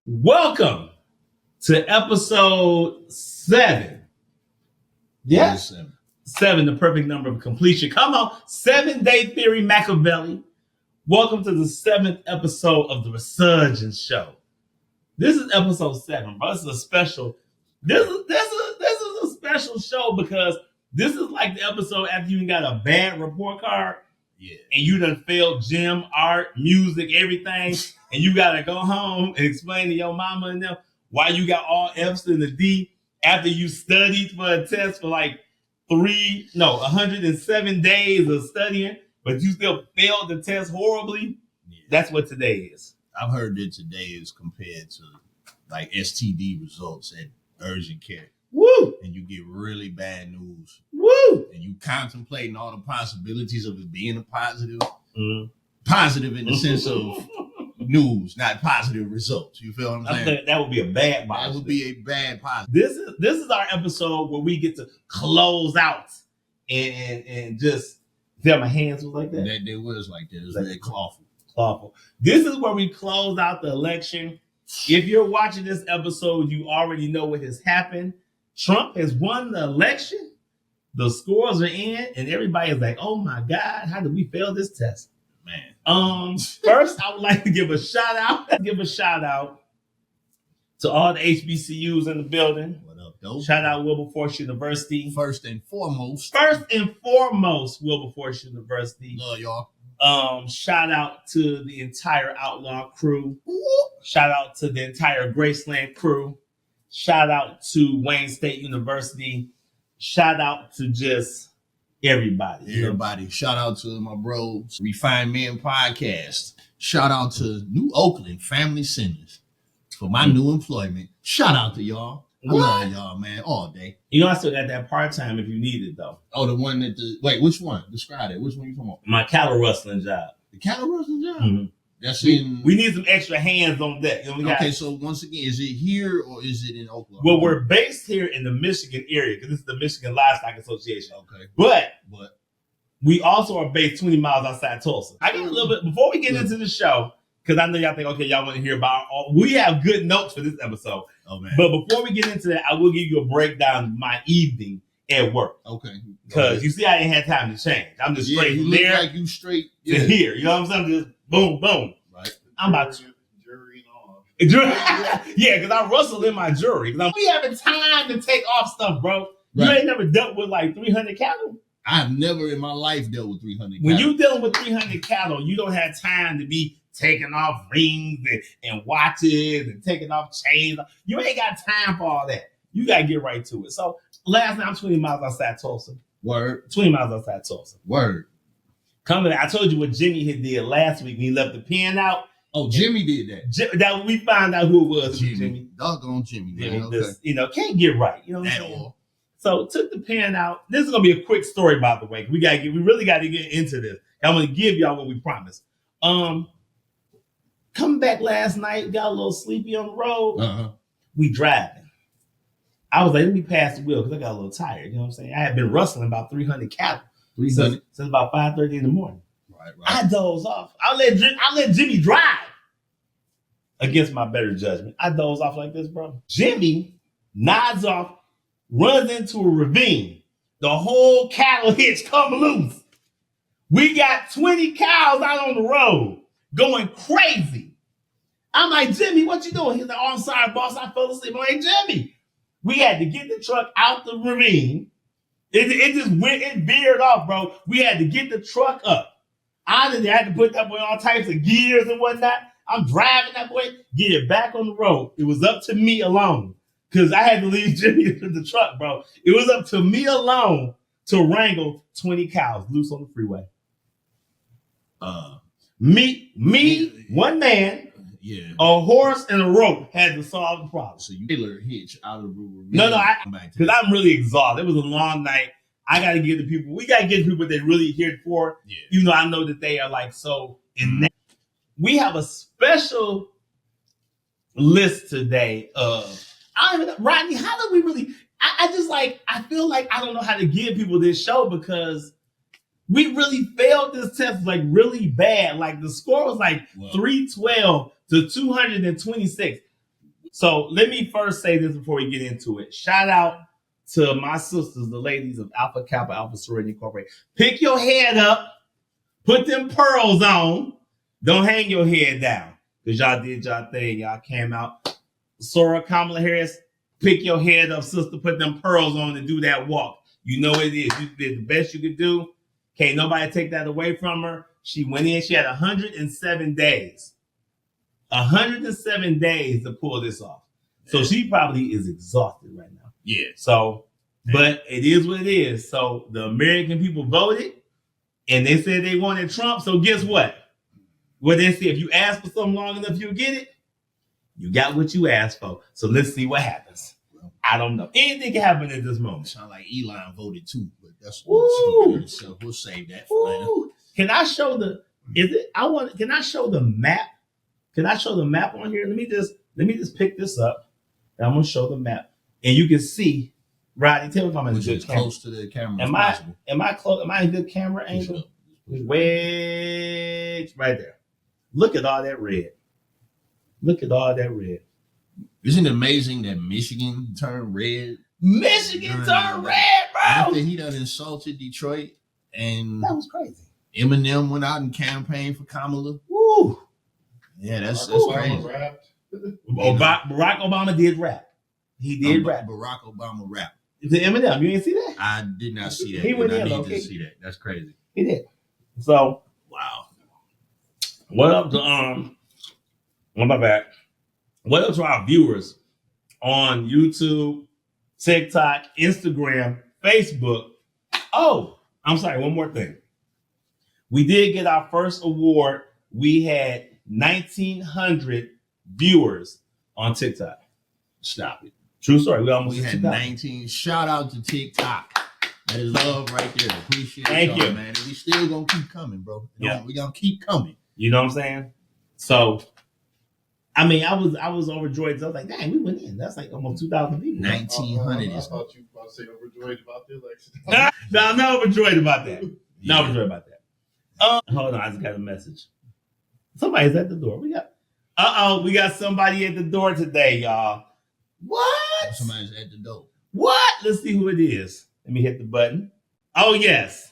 Welcome to episode 7. Yes, 7, the perfect number of completion. Come on, 7-day theory Machiavelli. Welcome to the 7th episode of the Resurgence Show. This is episode 7, bro. This is a special. This is a special show because this is like the episode after you got a bad report card. Yeah. And you done failed gym, art, music, everything. And you got to go home and explain to your mama and them why you got all F's and the D after you studied for a test for like 107 days of studying, but you still failed the test horribly. Yeah. That's what today is. I've heard that today is compared to like STD results at urgent care. Woo! And you get really bad news. Woo! And you contemplating all the possibilities of it being a positive. Mm-hmm. Positive in the sense of news, not positive results. You feel what I'm saying? That would be a bad positive. That would be a bad positive. This is our episode where we get to close out and just tell my hands was like that. They was like that. It was very clawful. This is where we close out the election. If you're watching this episode, you already know what has happened. Trump has won the election. The scores are in, and everybody is like, "Oh my God, how did we fail this test?" Man. First, I would like to give a shout out. To all the HBCUs in the building. What up, though? Shout out Wilberforce University. First and foremost, Wilberforce University. Love y'all. Shout out to the entire Outlaw crew. Shout out to the entire Graceland crew. Shout out to Wayne State University. Shout out to just everybody. Everybody. Shout out to my bros, Refined Men Podcast. Shout out to New Oakland Family Centers for my new employment. Shout out to y'all. I love y'all, man, all day. You know, I still got that part-time if you need it, though. Oh, the one wait, which one? Describe it. Which one you talking about? My cattle rustling job. The cattle rustling job? Mm-hmm. We need some extra hands on deck. You know, okay, so once again, is it here or is it in Oklahoma? Well, we're based here in the Michigan area because this is the Michigan Livestock Association. Okay. But we also are based 20 miles outside Tulsa. I got a little bit, before we get into the show, because I know y'all think, okay, y'all want to hear about we have good notes for this episode. Oh, man. But before we get into that, I will give you a breakdown of my evening at work. Okay. Because you see, I ain't had time to change. I'm just straight from there like you straight to here. You know what I'm saying? Just boom, boom. Right. I'm about to. Jury and all. Yeah, because I rustle in my jury. We having time to take off stuff, bro. You ain't never dealt with like 300 cattle? I've never in my life dealt with 300 cattle. When you dealing with 300 cattle, you don't have time to be taking off rings and watches and taking off chains. You ain't got time for all that. You got to get right to it. So last night, I'm 20 miles outside Tulsa. Word. 20 miles outside Tulsa. Word. I told you what Jimmy had did last week when he left the pen out. Oh, Jimmy did that. That we found out who it was. Jimmy. Doggone Jimmy. Man. Okay. Just, can't get right. You know what I'm saying? All. So took the pen out. This is gonna be a quick story, by the way. We really got to get into this. I'm gonna give y'all what we promised. Coming back last night, got a little sleepy on the road. Uh-huh. We driving. I was like, let me pass the wheel because I got a little tired. You know what I'm saying? I had been rustling about 300 cattle since about 5:30 in the morning. Right. I doze off. I let Jimmy drive. Against my better judgment, I doze off like this, bro. Jimmy nods off, runs into a ravine. The whole cattle hitch come loose. We got 20 cows out on the road going crazy. I'm like, Jimmy, what you doing? He's like, oh, I'm sorry, boss. I fell asleep. I'm like, Jimmy, we had to get the truck out the ravine. It veered off, bro. We had to get the truck up. I had to put that boy all types of gears and whatnot. I'm driving that boy, get it back on the road. It was up to me alone because I had to leave Jimmy to the truck, bro. It was up to me alone to wrangle 20 cows loose on the freeway. Me, one man, a horse, and a rope had to solve the problem. So you Taylor hitch out of the ravine. No, because I'm really exhausted. It was a long night. We got to get the people that really here for. Yeah. Even though I know that they are like so in. We have a special list today of Rodney. How do we really? I feel like I don't know how to give people this show because we really failed this test like really bad. Like the score was like 312 to 226. So let me first say this before we get into it. Shout out to my sisters, the ladies of Alpha Kappa Alpha Sorority Incorporated. Pick your head up, put them pearls on. Don't hang your head down. Because y'all did y'all thing. Y'all came out. Sora Kamala Harris, pick your head up, sister, put them pearls on and do that walk. You know what it is. You did the best you could do. Can't nobody take that away from her. She went in, she had 107 days. 107 days to pull this off. So she probably is exhausted right now. Yeah. So, but it is what it is. So the American people voted and they said they wanted Trump. So guess what? Well, they said if you ask for something long enough, you'll get it. You got what you asked for. So let's see what happens. I don't know. Anything can happen at this moment. Sound like Elon voted too, but that's Woo. so we'll save that for later. Can I show can I show the map? Can I show the map on here? Let me just pick this up. And I'm gonna show the map. And you can see, Rodney, tell me if I'm in a good camera. Close to the camera. Am I close? Am I in a good camera angle? Wedge right there. Look at all that red. Look at all that red. Isn't it amazing that Michigan turned red? Michigan turned red, bro. After he done insulted Detroit, and that was crazy. Eminem went out and campaigned for Kamala. Woo. Yeah, that's Obama crazy. rapped. Barack Obama did rap. He did rap. Barack Obama rap. To Eminem, you didn't see that? I did not see that. He went I in, need okay. to see that. That's crazy. He did. So, Wow. what up to on my back? What up to our viewers on YouTube, TikTok, Instagram, Facebook? Oh, I'm sorry, one more thing. We did get our first award. We had 1,900 viewers on TikTok. Stop it. True story. We had 19. Shout out to TikTok. That is love right there. Appreciate Thank you, man. And we still gonna keep coming, bro. Yeah. We gonna keep coming. You know what I'm saying? So, I mean, I was overjoyed. I was like, dang, we went in. That's like almost 2,000 people. 1,900 I is. thought you were about to say overjoyed about the election. No, I'm not overjoyed about that. Not overjoyed about that. Hold on, I just got a message. Somebody's at the door. We got somebody at the door today, y'all. What? Somebody's at the door. What? Let's see who it is. Let me hit the button. Oh, yes.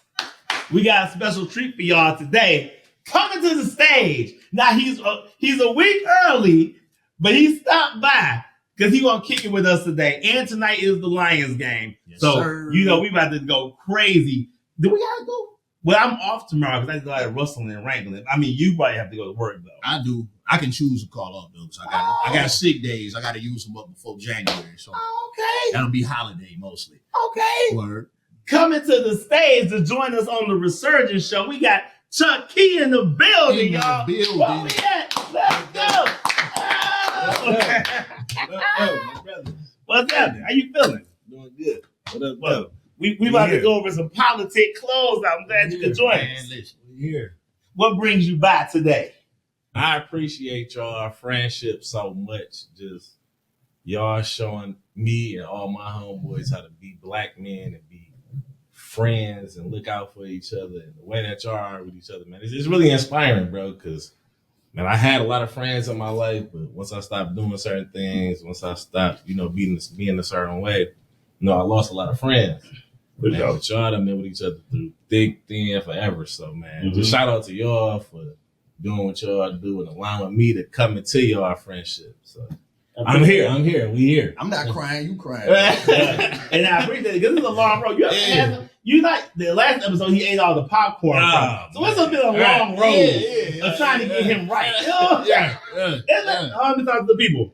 We got a special treat for y'all today. Coming to the stage. Now, he's a week early, but he stopped by because he gonna kick it with us today. And tonight is the Lions game. Yes, so, sir. you know, we about to go crazy. Do we gotta go? Well, I'm off tomorrow because I go out rustling and wrangling. I mean, you probably have to go to work, though. I do. I can choose to call off though. So I got sick days. I got to use them up before January. So Okay. that'll be holiday mostly. Okay. Word. Coming to the stage to join us on the Resurgence Show, we got Chuck Key in the building, In the y'all. building. Where we at? Let's go. What's happening? How you feeling? Doing good. What up, Well, we about to go over some politic clothes. I'm glad you could join Man, us. listen. We here. What brings you by today? I appreciate y'all friendship so much. Just y'all showing me and all my homeboys how to be black men and be friends and look out for each other, and the way that y'all are with each other, man. It's really inspiring, bro, because, man, I had a lot of friends in my life, but once I stopped doing certain things, once I stopped, being a certain way, I lost a lot of friends. Man, but y'all done been with each other through thick, thin, forever. So, man, just shout out to y'all for doing what y'all do and allowing me to come into y'all friendship. So I'm here. We here. I'm not crying. You crying. And I appreciate it because it's a long road. You like the last episode, he ate all the popcorn. So it's been a long road of trying to get him right. Let me talk to the people.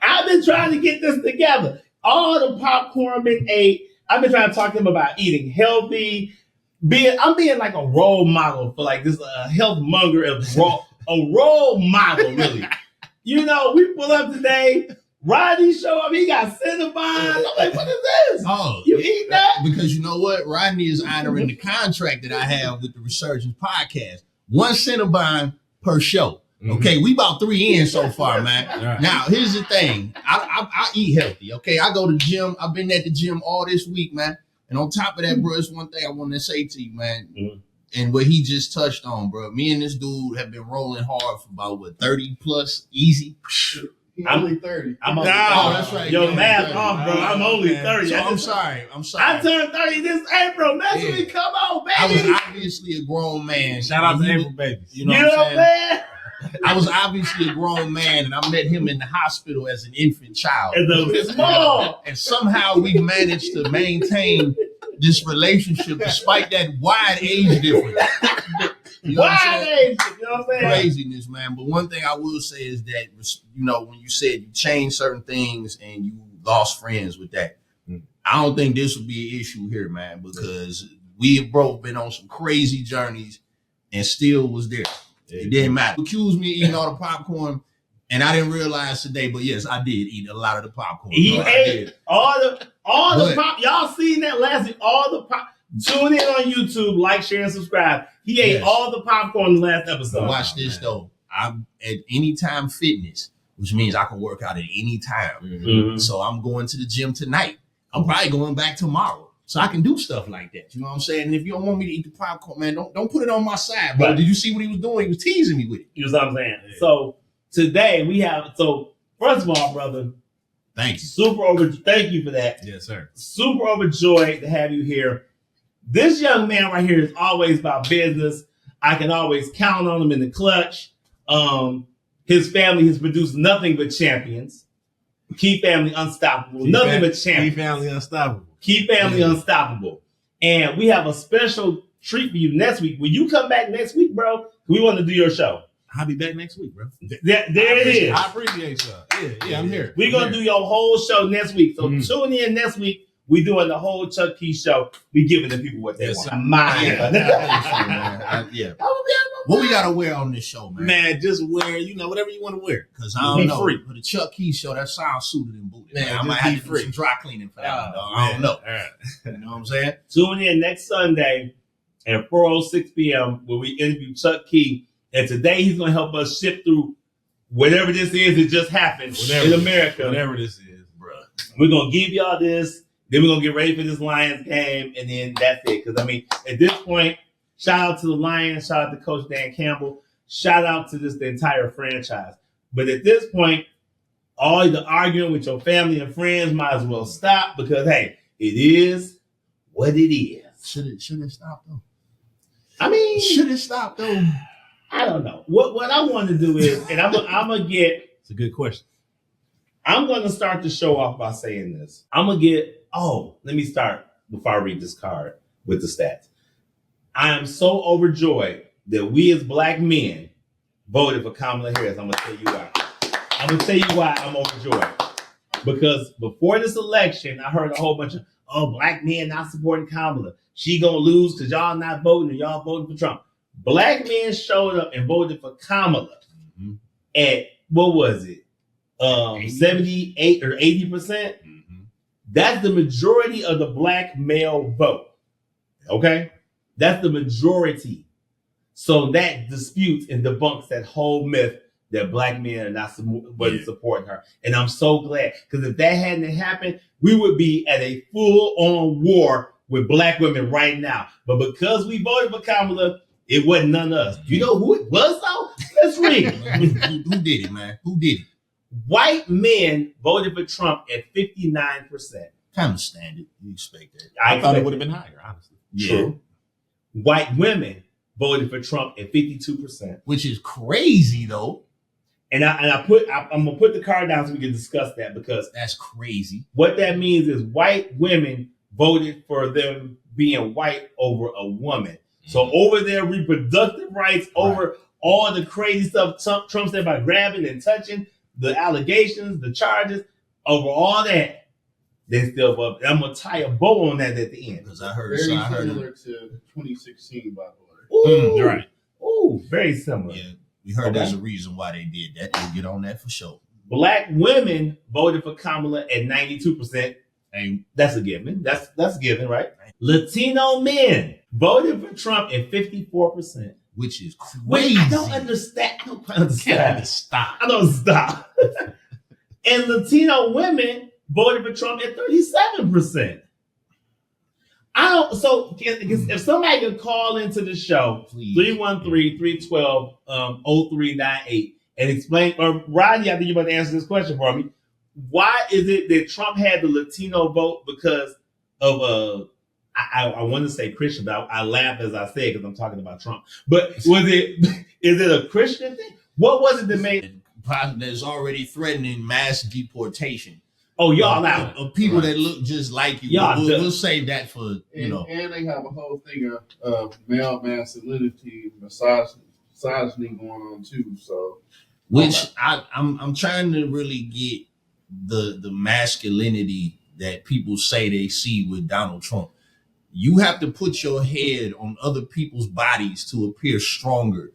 I've been trying to get this together. All the popcorn been ate. I've been trying to talk to him about eating healthy. I'm being like a role model for like this health monger a role model, really. We pull up today. Rodney show up. He got Cinnabon. I'm like, what is this? Oh, You eat that? Because you know what? Rodney is honoring the contract that I have with the Resurgence podcast. 1 Cinnabon per show. Okay, we about 3 in so far, man. Right. Now, here's the thing. I eat healthy, okay? I go to the gym. I've been at the gym all this week, man. And on top of that, bro, it's one thing I want to say to you, man. And what he just touched on, bro. Me and this dude have been rolling hard for about, 30 plus, easy. He's I'm- only 30. I'm only No, 30. that's right. Yo, Yeah, math yeah, off, bro. yeah. I'm only Okay. 30. So I I'm just- sorry. I turned 30 this April. Mess with Yeah. me. Come on, I was baby. obviously a grown man. Shout out to You- April babies. You know what I'm saying? man? I was obviously a grown man, and I met him in the hospital as an infant child. It's small. And somehow we managed to maintain this relationship despite that wide age difference. You know what I'm Why saying? age? You know what I'm saying? Craziness, man. But one thing I will say is that, when you said you changed certain things and you lost friends with that, I don't think this would be an issue here, man, because we have both been on some crazy journeys and still was there. It didn't matter. Accused me of eating all the popcorn, and I didn't realize today, but yes, I did eat a lot of the popcorn. He I ate did. all the But- pop. Y'all seen that last week? All the pop. Tune in on YouTube, like, share, and subscribe. He ate Yes. all the popcorn in the last So episode. watch this though. I'm at Anytime Fitness, which means I can work out at any time. Mhm. So I'm going to the gym tonight. I'm probably going back tomorrow. So I can do stuff like that. You know what I'm saying? And if you don't want me to eat the popcorn, man, don't put it on my side, bro. Right. Did you see what he was doing? He was teasing me with it. You know what I'm saying? Yeah. So today we have. So first of all, brother, Thank you. Thank you for that. Yes, sir. Super overjoyed to have you here. This young man right here is always about business. I can always count on him in the clutch. His family has produced nothing but champions. Key family unstoppable. Nothing but Keep champions. family unstoppable. Key family Yeah. unstoppable. And we have a special treat for you next week. Will you come back next week, bro? We want to do your show. I'll be back next week, bro. There it is. I appreciate y'all. Yeah, I'm here. We're going to do your whole show next week. So tune in next week. We doing the whole Chuck Key show. We giving the people what they Yes, want. sir. Mine. Yeah. What we gotta wear on this show, man? Man, just wear, whatever you want to wear. Because I don't Be know. free. For the Chuck Key show, that sounds suited and booted. Man, Man, I just might be have to do free. some dry cleaning for that one, dog. I don't know. All right. You know what I'm saying? Tune in next Sunday at 4:06 p.m. where we interview Chuck Key. And today he's going to help us shift through whatever this is that just happened in America. Whatever this is, bro. We're going to give y'all this. Then we're going to get ready for this Lions game. And then that's it. Because, at this point, shout out to the Lions. Shout out to Coach Dan Campbell. Shout out to the entire franchise. But at this point, all the arguing with your family and friends might as well stop because, hey, it is what it is. Should it stop though? Should it stop though? I don't know. What I want to do is, and I'm gonna get. It's a good question. I'm gonna start the show off by saying this. I'm gonna get. Oh, let me start before I read this card with the stats. I am so overjoyed that we as black men voted for Kamala Harris. I'm gonna tell you why. I'm overjoyed. Because before this election, I heard a whole bunch of black men not supporting Kamala. She gonna lose because y'all not voting and y'all voting for Trump. Black men showed up and voted for Kamala at, what was it? 78 or 80%? That's the majority of the black male vote. Okay? That's the majority. So that disputes and debunks that whole myth that black men are not wasn't supporting her. And I'm so glad. Because if that hadn't happened, we would be at a full-on war with black women right now. But because we voted for Kamala, it wasn't none of us. You know who it was, though? Let's read. Who did it, man? Who did it? White men voted for Trump at 59%. Kind of standard. You expect that. I thought it would have been higher, honestly. True. White women voted for Trump at 52%. Which is crazy though. And I'm gonna put the card down so we can discuss that, because That's crazy. what that means is white women voted for them being white over a woman. So over their reproductive rights, over all the crazy stuff Trump said about grabbing and touching, the allegations, the charges, over all that, they still vote. I'm gonna tie a bow on that at the end. Because I heard Very so I heard similar to 2016, by the way. Ooh, right. Ooh, very similar. Yeah, we heard there's a reason why they did that. We'll get on that for sure. Black women voted for Kamala at 92%. Hey, That's a given. That's a given, right? Latino men voted for Trump at 54%. which is Wait, crazy. I don't understand. I don't quite understand. Stop. I don't stop. And Latino women voted for Trump at 37%. I don't. So if somebody could call into the show, Please. 313-312-0398, and explain, or Rodney, I think you're about to answer this question for me. Why is it that Trump had the Latino vote because of I want to say Christian, but I laugh as I say it because I'm talking about Trump. But is it a Christian thing? What was it that made that's already threatening mass deportation? Oh, y'all out of people that look just like you. We'll save that for And they have a whole thing of male masculinity, misogyny going on too. So, which I'm trying to really get the masculinity that people say they see with Donald Trump. You have to put your head on other people's bodies to appear stronger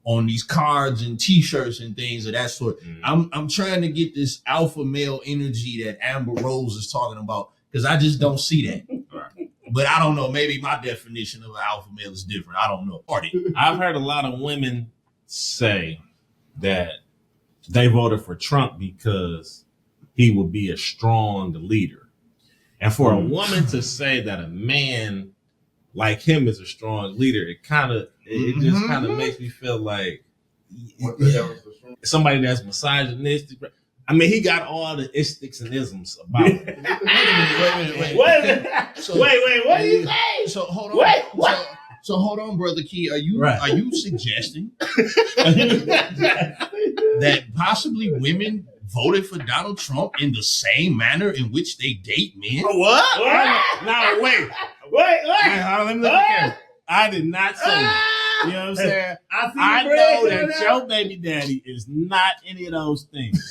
on these cards and T-shirts and things of that sort. I'm trying to get this alpha male energy that Amber Rose is talking about because I just don't see that. But I don't know. Maybe my definition of an alpha male is different. I don't know. I've heard a lot of women say that they voted for Trump because he would be a strong leader. And for a woman to say that a man like him is a strong leader, it just kind of makes me feel like somebody that's misogynistic. I mean, he got all the istics and isms about it. Wait a minute. wait, what do you say? So hold on. Wait, what? So hold on, Brother Key. Are you suggesting that possibly women voted for Donald Trump in the same manner in which they date men? What? Now wait. Let me look at I did not say that. You know what I'm saying? I know that your baby daddy is not any of those things.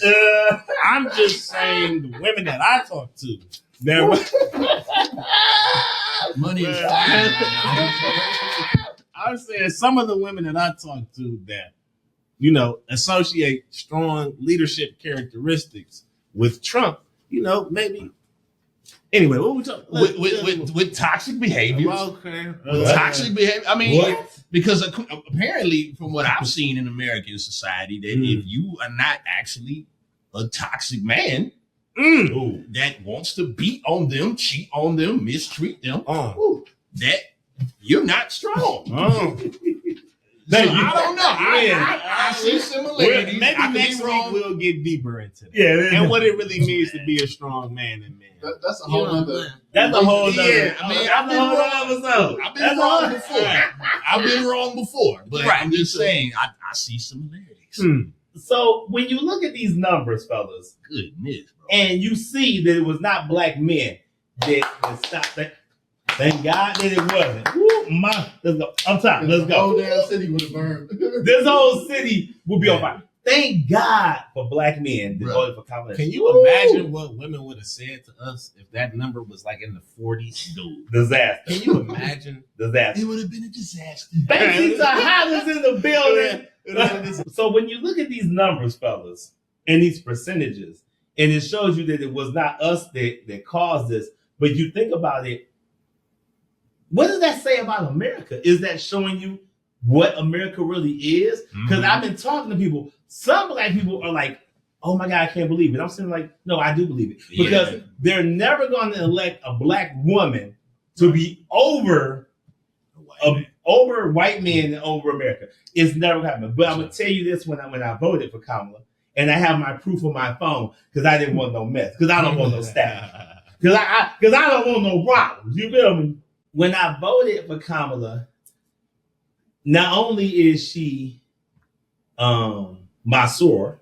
I'm just saying the women that I talk to, money is fine. I'm saying some of the women that I talk to that, associate strong leadership characteristics with Trump, maybe. Anyway, what we talking with toxic behavior? Okay. Toxic behavior. I mean, because apparently, from what I've seen in American society, that if you are not actually a toxic man that wants to beat on them, cheat on them, mistreat them, that you're not strong. So I don't know. I see similarities. Maybe next week we'll get deeper into that. Yeah, and what it really means to be a strong man and man. That's a whole other. That's a whole other. Yeah, I mean, I've been wrong before, but I'm just saying I see similarities. So when you look at these numbers, fellas, goodness, bro, and you see that it was not black men that stopped that. Thank God that it wasn't. Let's go. I'm sorry. Let's go. The whole damn city would have burned. This whole city would be on fire. Thank God for black men that voted for Kamala. Can you imagine what women would have said to us if that number was like in the 40s? Dude. Disaster. Can you imagine? Disaster. It would have been a disaster. Basics are houses in the building. So when you look at these numbers, fellas, and these percentages, and it shows you that it was not us that caused this, but you think about it, what does that say about America? Is that showing you what America really is? Because I've been talking to people. Some black people are like, oh my God, I can't believe it. I'm saying like, no, I do believe it. Because they're never going to elect a black woman to be over white men and over America. It's never happened. But I'm going to tell you this when I voted for Kamala, and I have my proof on my phone because I didn't want no mess. Because I don't want no staff. Because I don't want no problems. You feel me? When I voted for Kamala, not only is she my soror,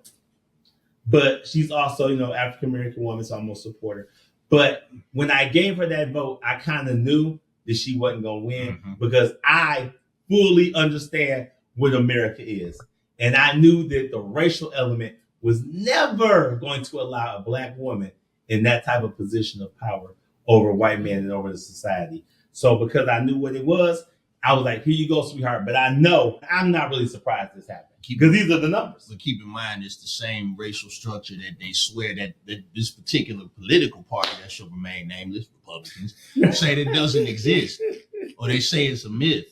but she's also, African American woman, so I'm gonna support her. But when I gave her that vote, I kind of knew that she wasn't gonna win because I fully understand what America is. And I knew that the racial element was never going to allow a black woman in that type of position of power over white men and over the society. So because I knew what it was, I was like, here you go, sweetheart. But I know I'm not really surprised this happened because these are the numbers. But keep in mind, it's the same racial structure that they swear that this particular political party that shall remain nameless, Republicans, say that doesn't exist, or they say it's a myth.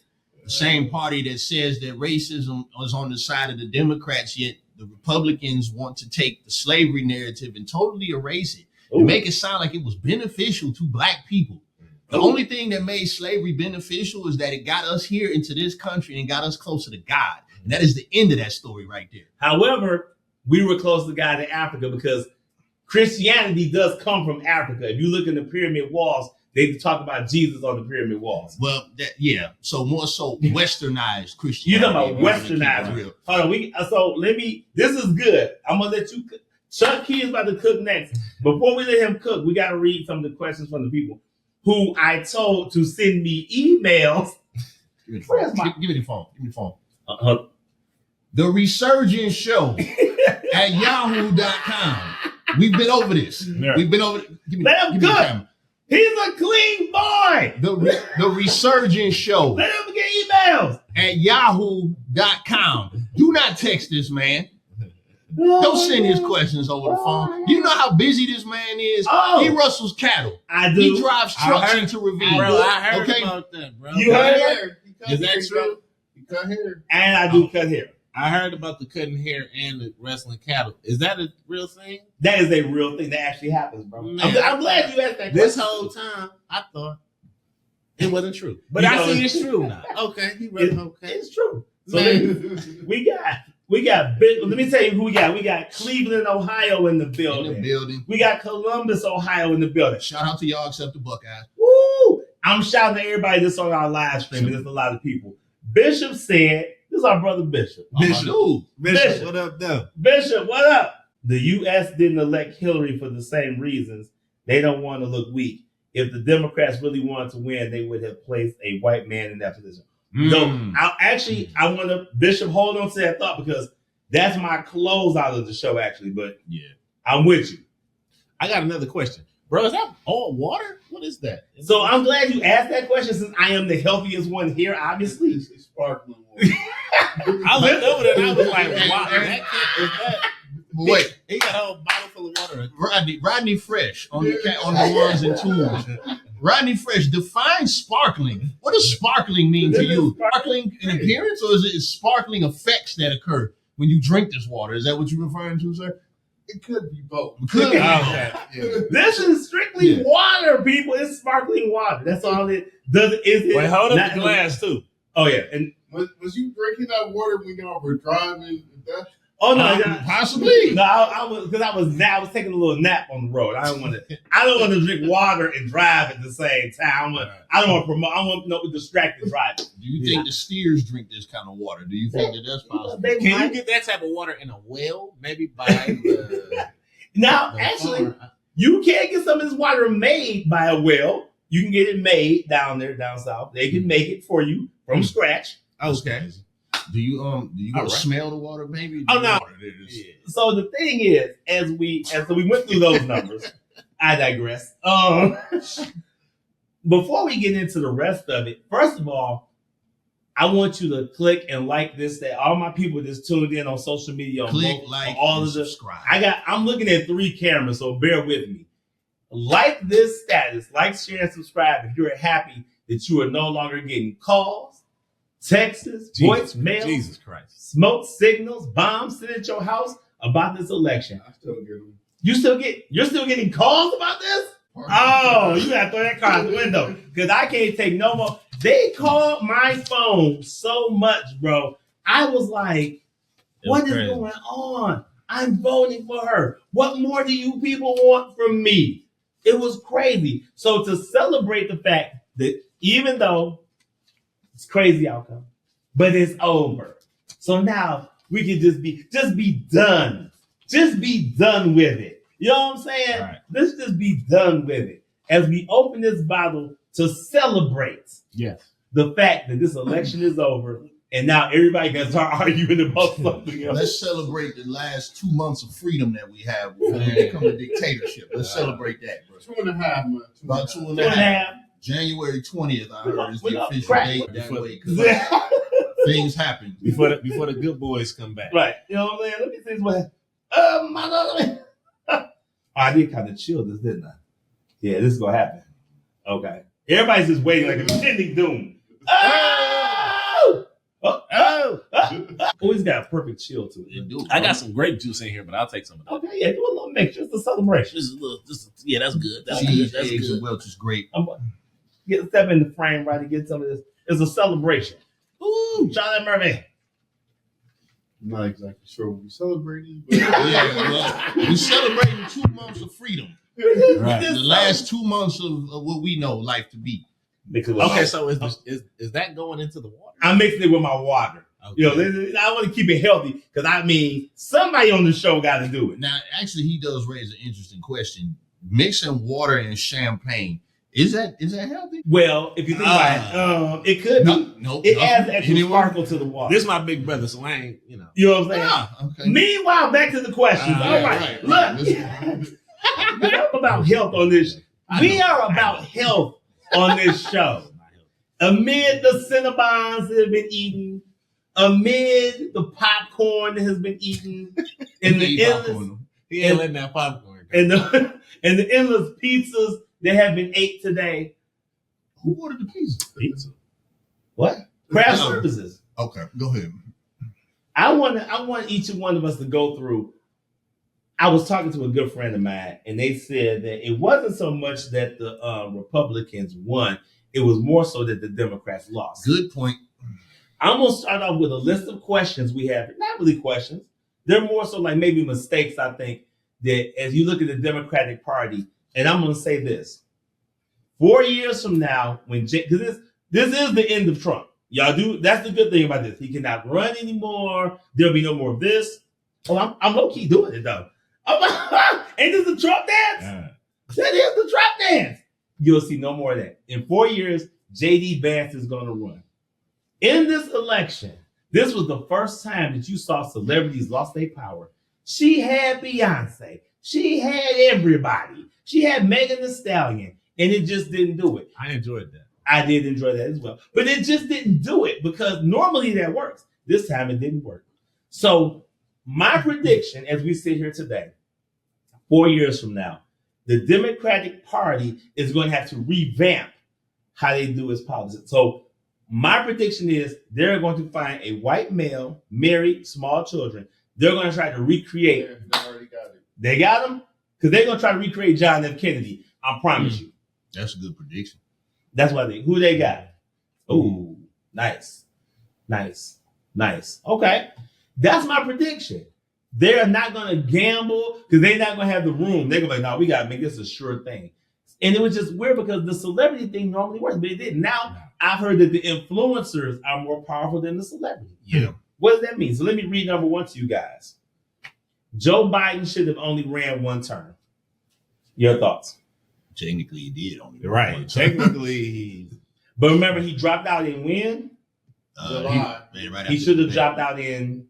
The same party that says that racism is on the side of the Democrats, yet the Republicans want to take the slavery narrative and totally erase it and make it sound like it was beneficial to black people. The only thing that made slavery beneficial is that it got us here into this country and got us closer to God. And that is the end of that story right there. However, we were close to God in Africa because Christianity does come from Africa. If you look in the pyramid walls, they talk about Jesus on the pyramid walls. Well, so more so westernized You Christianity. talking about westernized? Hold on, this is good. I'm gonna let you cook. Chuck Key is about to cook next. Before we let him cook, we got to read some of the questions from the people who I told to send me emails. Give me the phone. Give me the phone. The Resurgence Show at yahoo.com. We've been over this. Yeah. We've been over. Let him cook. He's a clean boy. The Resurgence Show. Let him get emails at yahoo.com. Do not text this man. Don't send his questions over the phone. You know how busy this man is? Oh. He rustles cattle. I do. He drives trucks into ravines. Bro, I heard about that, bro. You heard it? Is that true? He cut hair. And I do cut hair. I heard about the cutting hair and the wrestling cattle. Is that a real thing? That is a real thing that actually happens, bro. Man, I'm glad you asked that question. This whole time, I thought it wasn't true. But I see it's true now. Okay, It's true. So Man. we got let me tell you who we got. We got Cleveland, Ohio in the building. We got Columbus, Ohio in the building. Shout out to y'all except the Buckeyes. Woo! I'm shouting at everybody that's on our live stream, and there's a lot of people. Bishop said, this is our brother Bishop. Bishop, what up, though? Bishop, what up? The U.S. didn't elect Hillary for the same reasons. They don't want to look weak. If the Democrats really wanted to win, they would have placed a white man in that position. No, I want to, Bishop, hold on to that thought because that's my close out of the show, actually. But yeah, I'm with you. I got another question. Bro, is that all water? What is that? So I'm glad you asked that question since I am the healthiest one here, obviously. It's sparkling water. I looked over there and I was like, wow, that. Wait, he got a whole bottle full of water. Rodney Fresh on the ones and twos. Rodney Fresh, define sparkling. What does sparkling mean to you? Sparkling in appearance, or is it sparkling effects that occur when you drink this water? Is that what you're referring to, sir? It could be both. Could be. Yeah. This is strictly water, people. It's sparkling water. That's all it does. Wait, hold up the glass too. Oh yeah, and was you drinking that water when y'all were driving? Possibly. No, I was taking a little nap on the road. I don't want to drink water and drive at the same time. I don't want to promote. I want no distracted driving. Do you think the steers drink this kind of water? Do you think that's possible? Can you get that type of water in a well? Maybe by the now, actually, you can get some of this water made by a well. You can get it made down south. They can make it for you from scratch. Okay. Do you go smell the water, baby? Oh no. Yeah. So the thing is, as we went through those numbers, I digress. Before we get into the rest of it, first of all, I want you to click and like this. That all my people just tuned in on social media, all of subscribe. I'm looking at 3 cameras, so bear with me. Like this status, like, share, and subscribe if you're happy that you are no longer getting calls, texts, voicemails, Jesus Christ, smoke signals, bombs sent at your house about this election. I still get them. You're still getting calls about this? Oh, you gotta throw that car out the window because I can't take no more. They called my phone so much, bro. I was like, what is going on? I'm voting for her. What more do you people want from me? It was crazy. So to celebrate the fact that even though it's crazy outcome, but it's over. So now we can just be done. Just be done with it. You know what I'm saying? Right. Let's just be done with it. As we open this bottle to celebrate the fact that this election is over and now everybody can start arguing about something else. Let's celebrate the last 2 months of freedom that we have before we become a dictatorship. Let's celebrate that, bro. 2.5 months. About 2.5 2.5. January 20th, I heard, is the official crack. date that way. 'Cause things happen. before the good boys come back. Right. You know what I'm saying? Let me see what. I did kind of chill this, didn't I? Yeah, this is going to happen. Okay. Everybody's just waiting like impending doom. Always got a perfect chill to it. I got some grape juice in here, but I'll take some of that. Okay, yeah, do a little mixture. It's a celebration. Yeah, that's good. That's Cheese, good. That's eggs, good. and Welch is great. Step in the frame, right, to get some of this. It's a celebration. Ooh, Charlie Murphy. I'm not exactly sure what we celebrated, but Yeah, well, we celebrating 2 months of freedom. Right. The last 2 months of what we know life to be. Okay, so is that going into the water? I'm mixing it with my water. Okay. You know, I want to keep it healthy because I mean, somebody on the show got to do it. Now, actually, he does raise an interesting question. Mixing water and champagne, is that healthy? Well, if you think about it, it could be. No, It adds extra sparkle to the water. This is my big brother, so I ain't, You know what I'm saying? Okay. Meanwhile, back to the questions. All right. Look, we talk about health on this. We are about health on this show. Amid the Cinnabons that have been eaten, amid the popcorn that has been eaten, and the endless, He ain't letting that popcorn go. and the endless pizzas that have been ate today. Who ordered the pizza? What? Craft Oh. services. Okay, go ahead. I want each one of us to go through. I was talking to a good friend of mine, and they said that it wasn't so much that the Republicans won; it was more so that the Democrats lost. Good point. I'm gonna start off with a list of questions we have. Not really questions; they're more so like maybe mistakes. I think that as you look at the Democratic Party, and I'm gonna say this: 4 years from now, when because this is the end of Trump. Y'all do. That's the good thing about this. He cannot run anymore. There'll be no more of this. Oh, I'm low key doing it though. Ain't this the Trump dance? That is the Trump dance. You'll see no more of that. In 4 years, J.D. Vance is going to run. In this election, this was the first time that you saw celebrities lost their power. She had Beyonce. She had everybody. She had Megan Thee Stallion, and it just didn't do it. I enjoyed that. I did enjoy that as well. But it just didn't do it because normally that works. This time it didn't work. So my prediction as we sit here today, 4 years from now, the Democratic Party is going to have to revamp how they do its politics. So my prediction is they're going to find a white male, married, small children. They're going to try to recreate. they already got it. They got them? Because they're going to try to recreate John F. Kennedy. I promise you. That's a good prediction. That's what who they got. Ooh, nice. Okay. That's my prediction. They're not going to gamble because they're not going to have the room. They're going to be like, no, we got to make this a sure thing. And it was just weird because the celebrity thing normally works, but it didn't. Now, I've heard that the influencers are more powerful than the celebrity. Yeah. What does that mean? So let me read number one to you guys. Joe Biden should have only ran one term. Your thoughts? Technically, he did only. Right. Technically, But remember, he dropped out in when? July. He should have dropped out in.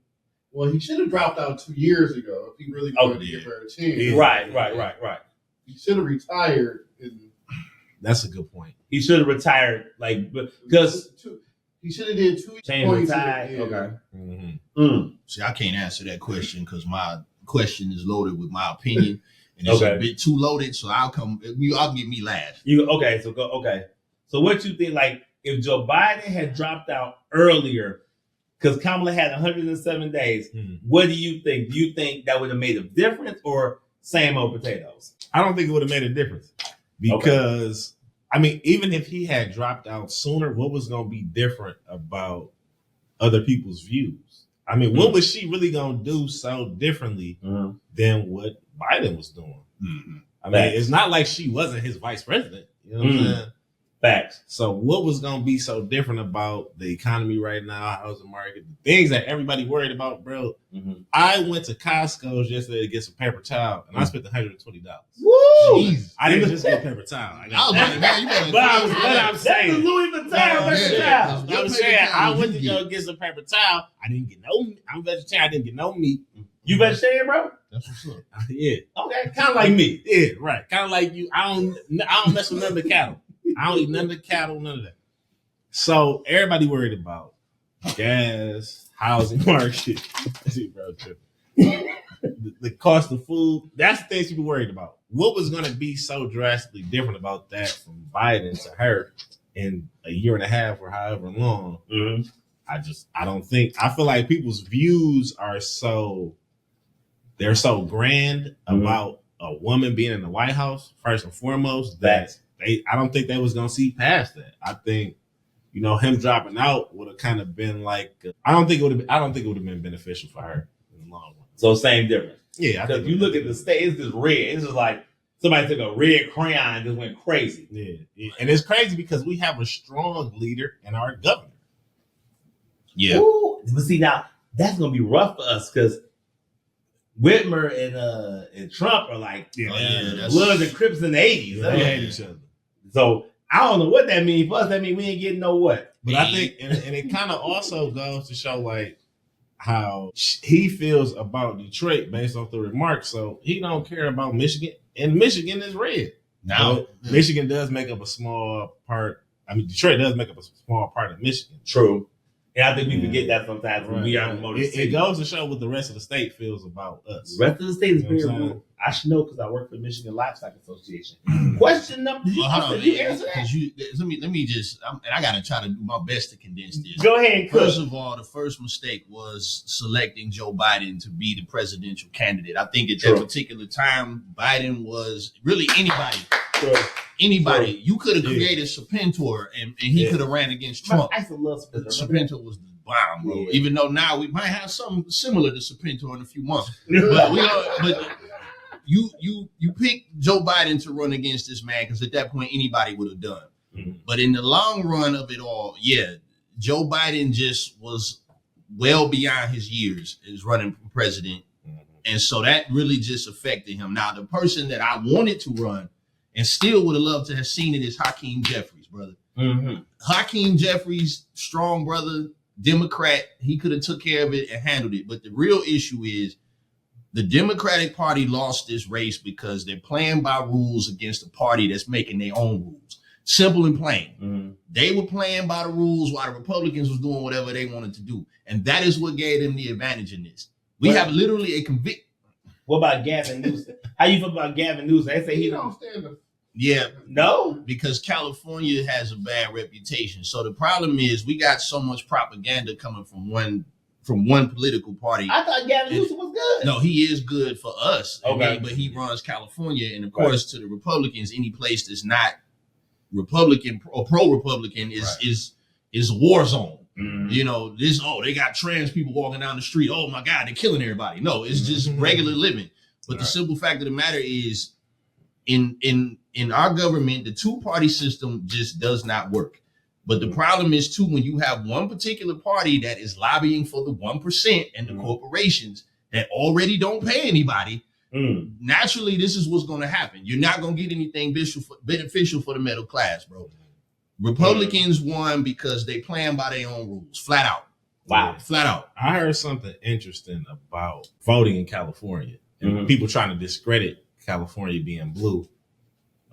Well, he should have dropped out 2 years ago if he really wanted to give her a chance. Yeah. Right. He should have retired. that's a good point. He should have retired, like, because he should have did 2 change the points. tide. Yeah. Okay. Mm-hmm. See, I can't answer that question because my question is loaded with my opinion, and it's a bit too loaded. So I'll get me last. So what you think? Like, if Joe Biden had dropped out earlier, because Kamala had 107 days, what do you think? Do you think that would have made a difference, or same old potatoes? I don't think it would have made a difference because, I mean, even if he had dropped out sooner, what was going to be different about other people's views? I mean, what was she really going to do so differently than what Biden was doing? I mean, it's not like she wasn't his vice president. You know what I'm saying? Facts. So what was going to be so different about the economy right now, housing market, the things that everybody worried about, bro? I went to Costco's yesterday to get some paper towel, and I spent $120. Woo! Jeez. I didn't just get paper towel. But I'm saying, that's the Louis Vuitton paper towel. I was saying, I went to go get some paper towel. I didn't get no meat. I'm vegetarian. I didn't get no meat. You vegetarian, bro? That's what's up. Yeah. Okay, kind of like me. Yeah, right. Kind of like you. I don't mess with none of the cattle. I don't eat none of the cattle, none of that. So everybody worried about gas, housing market, the cost of food. That's the things people worried about. What was going to be so drastically different about that from Biden to her in a year and a half or however long? I don't think. I feel like people's views are they're so grand about a woman being in the White House first and foremost that I don't think they was gonna see past that. I think him dropping out would have kind of been like, I don't think it would have been beneficial for her in the long run. So same difference. Yeah, Because you look at the state, it's just red. It's just like somebody took a red crayon and just went crazy. Yeah. And it's crazy because we have a strong leader in our governor. Yeah. Ooh, but see, now that's gonna be rough for us because Whitmer and Trump are like Bloods and Crips in the 80s. They hate each other. So I don't know what that means for us. That means we ain't getting no what. But I think, and it kind of also goes to show like how he feels about Detroit based off the remarks. So he don't care about Michigan, and Michigan is red. Now, Michigan does make up a small part. I mean, Detroit does make up a small part of Michigan. True. And I think we forget that sometimes when we are in the motor It goes to show what the rest of the state feels about us. The rest of the state is You know very what I'm rude. I should know because I work for the Michigan Livestock Association. Question number. Did you answer that? Let me just, and I gotta try to do my best to condense this. Go ahead and First of all, the first mistake was selecting Joe Biden to be the presidential candidate. I think at that particular time, Biden was really anybody. Anybody. You could have created Serpentor and he could have ran against Trump. I used to love Serpentor. Serpentor was the bomb, bro. Yeah. Even though now we might have something similar to Serpentor in a few months. But you pick Joe Biden to run against this man because at that point anybody would have done. Mm-hmm. But in the long run of it all, Joe Biden just was well beyond his years as running for president. Mm-hmm. And so that really just affected him. Now, the person that I wanted to run and still would have loved to have seen it is Hakeem Jeffries, brother. Mm-hmm. Hakeem Jeffries, strong brother, Democrat. He could have took care of it and handled it. But the real issue is the Democratic Party lost this race because they're playing by rules against a party that's making their own rules. Simple and plain. Mm-hmm. They were playing by the rules while the Republicans was doing whatever they wanted to do. And that is what gave them the advantage in this. We have literally a convict. What about Gavin Newsom? How you feel about Gavin Newsom? They say he don't stand up. Yeah. No. Because California has a bad reputation. So the problem is we got so much propaganda coming from one political party. I thought Gavin Newsom was good. No, he is good for us. Okay. But he runs California. And of course, to the Republicans, any place that's not Republican or pro-Republican is a war zone. Mm-hmm. They got trans people walking down the street. Oh my God, they're killing everybody. No, it's just regular living. But the simple fact of the matter is in our government, the two-party system just does not work. But the problem is, too, when you have one particular party that is lobbying for the 1% and the corporations that already don't pay anybody, naturally, this is what's going to happen. You're not going to get anything beneficial for the middle class, bro. Republicans won because they playing by their own rules, flat out. Wow. Flat out. I heard something interesting about voting in California and people trying to discredit California being blue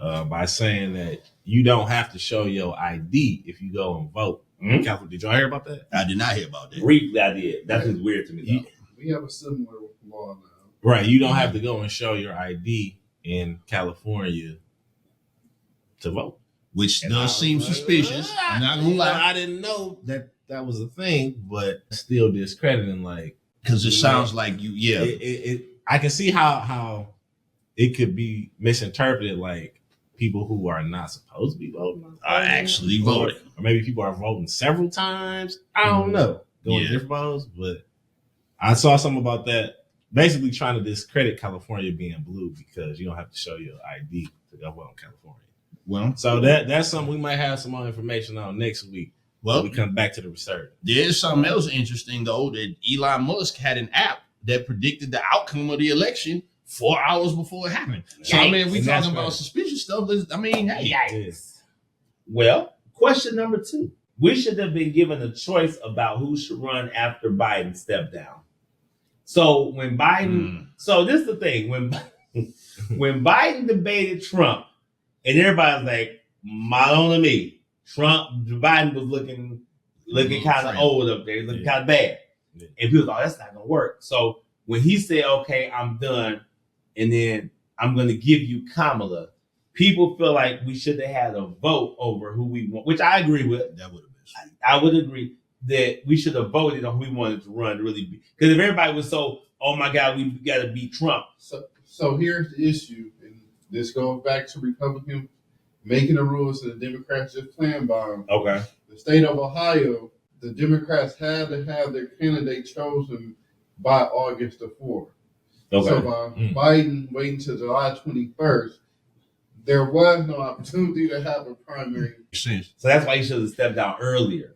by saying that you don't have to show your ID if you go and vote. Mm-hmm. Did y'all hear about that? I did not hear about that. Briefly, I did. That's just weird to me. We have a similar law now. Right. You don't have to go and show your ID in California to vote. Which does seem suspicious. I'm not gonna lie. I didn't know that was a thing, but still discrediting, like, because it sounds like you. Yeah, I can see how it could be misinterpreted, like people who are not supposed to be voting are actually voting, or maybe people are voting several times. I don't know, going to different votes, but I saw something about that. Basically, trying to discredit California being blue because you don't have to show your ID to go vote in California. Well, so that's something we might have some more information on next week. Well, when we come back to the research. There's something else interesting though, that Elon Musk had an app that predicted the outcome of the election 4 hours before it happened. So I mean, we talking about suspicious stuff. I mean, hey. Yikes. Well, question number 2. We should have been given a choice about who should run after Biden stepped down. So when Biden, so this is the thing, when Biden debated Trump, and everybody was like, "Malone me." Biden was looking kind of old up there, looking kind of bad, and people thought that's not gonna work. So when he said, "Okay, I'm done," and then I'm gonna give you Kamala, people feel like we should have had a vote over who we want, which I agree with. That would have been sweet. I would agree that we should have voted on who we wanted to run to really be. Because if everybody was so, oh my God, we got to beat Trump. So here's the issue, and this goes back to Republicans making the rules that the Democrats just playing by them. Okay. the state of Ohio, the Democrats had to have their candidate chosen by August the 4th. Okay. So by Biden waiting till July 21st, there was no opportunity to have a primary. So that's why he should have stepped out earlier.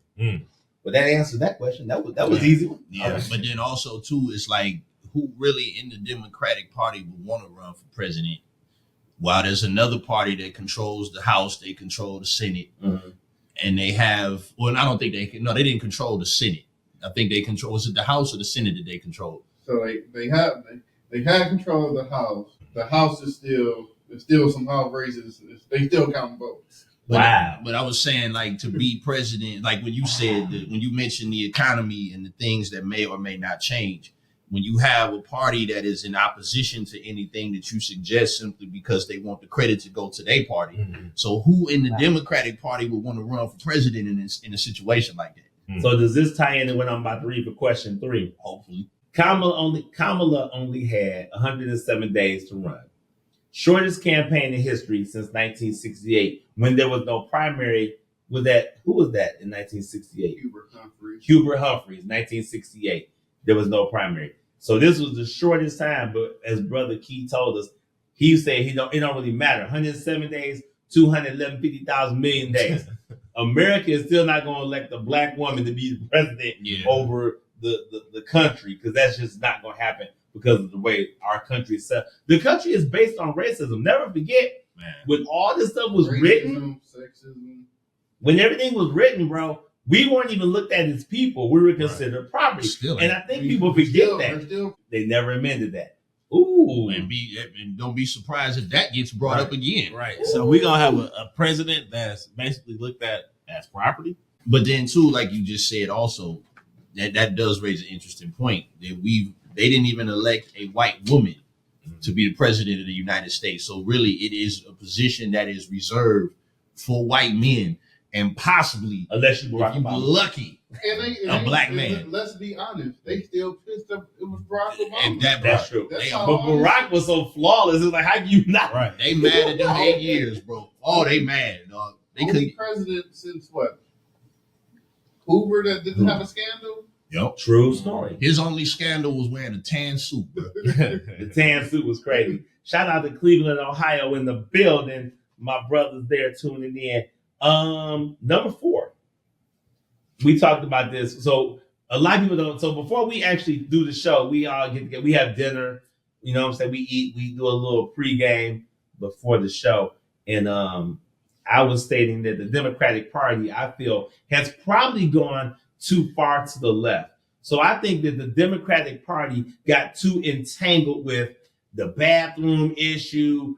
But that answered that question. That was easy. Yeah, Okay. but then also too, it's like who really in the Democratic Party would want to run for president? While there's another party that controls the House, they control the Senate, and they have. Well, I don't think they can. No, they didn't control the Senate. I think they control. Was it the House or the Senate that they controlled? So they had control of the House. The House is still somehow raises. They still count votes. Wow. But I was saying, like, to be president, like when you said that, when you mentioned the economy and the things that may or may not change, when you have a party that is in opposition to anything that you suggest simply because they want the credit to go to their party. So who in the Democratic Party would want to run for president in a situation like that? So does this tie into what I'm about to read for question 3? Hopefully. Kamala only had 107 days to run. Shortest campaign in history since 1968, when there was no primary. Who was that in 1968? Hubert Humphreys, 1968. There was no primary. So this was the shortest time, but as Brother Key told us, he said it don't really matter. 107 days, 211, 50,000 million days. America is still not going to elect a black woman to be the president over the country, because that's just not going to happen because of the way our country is set. The country is based on racism. Never forget, when all this stuff was written, sexism. When everything was written, bro, we weren't even looked at as people. We were considered property. And I think people forget that. They never amended that. Ooh. And don't be surprised if that gets brought up again. Right. So we're going to have a president that's basically looked at as property. But then, too, like you just said also, that does raise an interesting point. That they didn't even elect a white woman to be the president of the United States. So really, it is a position that is reserved for white men. And possibly, unless you were lucky, a black man. Let's be honest, they still pissed up. It was Barack Obama. And that's true. But Barack was so flawless. It's like, how can you not? Right. They mad at them 8 years, bro. Oh, they mad, dog. They couldn't president since what? Hoover that didn't have a scandal. Yep. True story. His only scandal was wearing a tan suit, bro. The tan suit was crazy. Shout out to Cleveland, Ohio, in the building. My brother's there tuning in. Number 4, we talked about this. So a lot of people don't. So before we actually do the show, we all get together. We have dinner. You know what I'm saying? We eat. We do a little pregame before the show. And I was stating that the Democratic Party, I feel, has probably gone too far to the left. So I think that the Democratic Party got too entangled with the bathroom issue,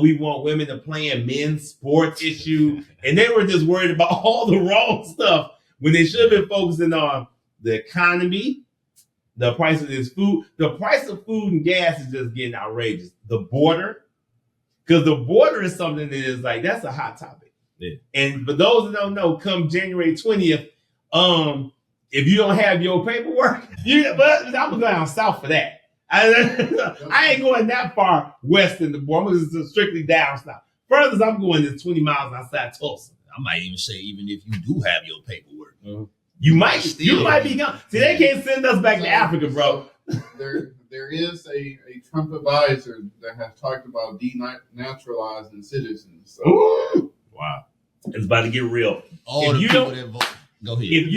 we want women to play in men's sports issue. And they were just worried about all the wrong stuff when they should have been focusing on the economy, the price of this food. The price of food and gas is just getting outrageous. The border, because the border is something that is like, that's a hot topic. Yeah. And for those that don't know, come January 20th, if you don't have your paperwork, but I'm going to go down south for that. I ain't going that far west in the border. I'm just strictly down south. Furthest I'm going is 20 miles outside Tulsa. I might even say, even if you do have your paperwork, you might be gone. See, they can't send us back to Africa, bro. There is a Trump advisor that has talked about denaturalizing citizens. So. Wow, it's about to get real. All the people that vote. Go ahead. If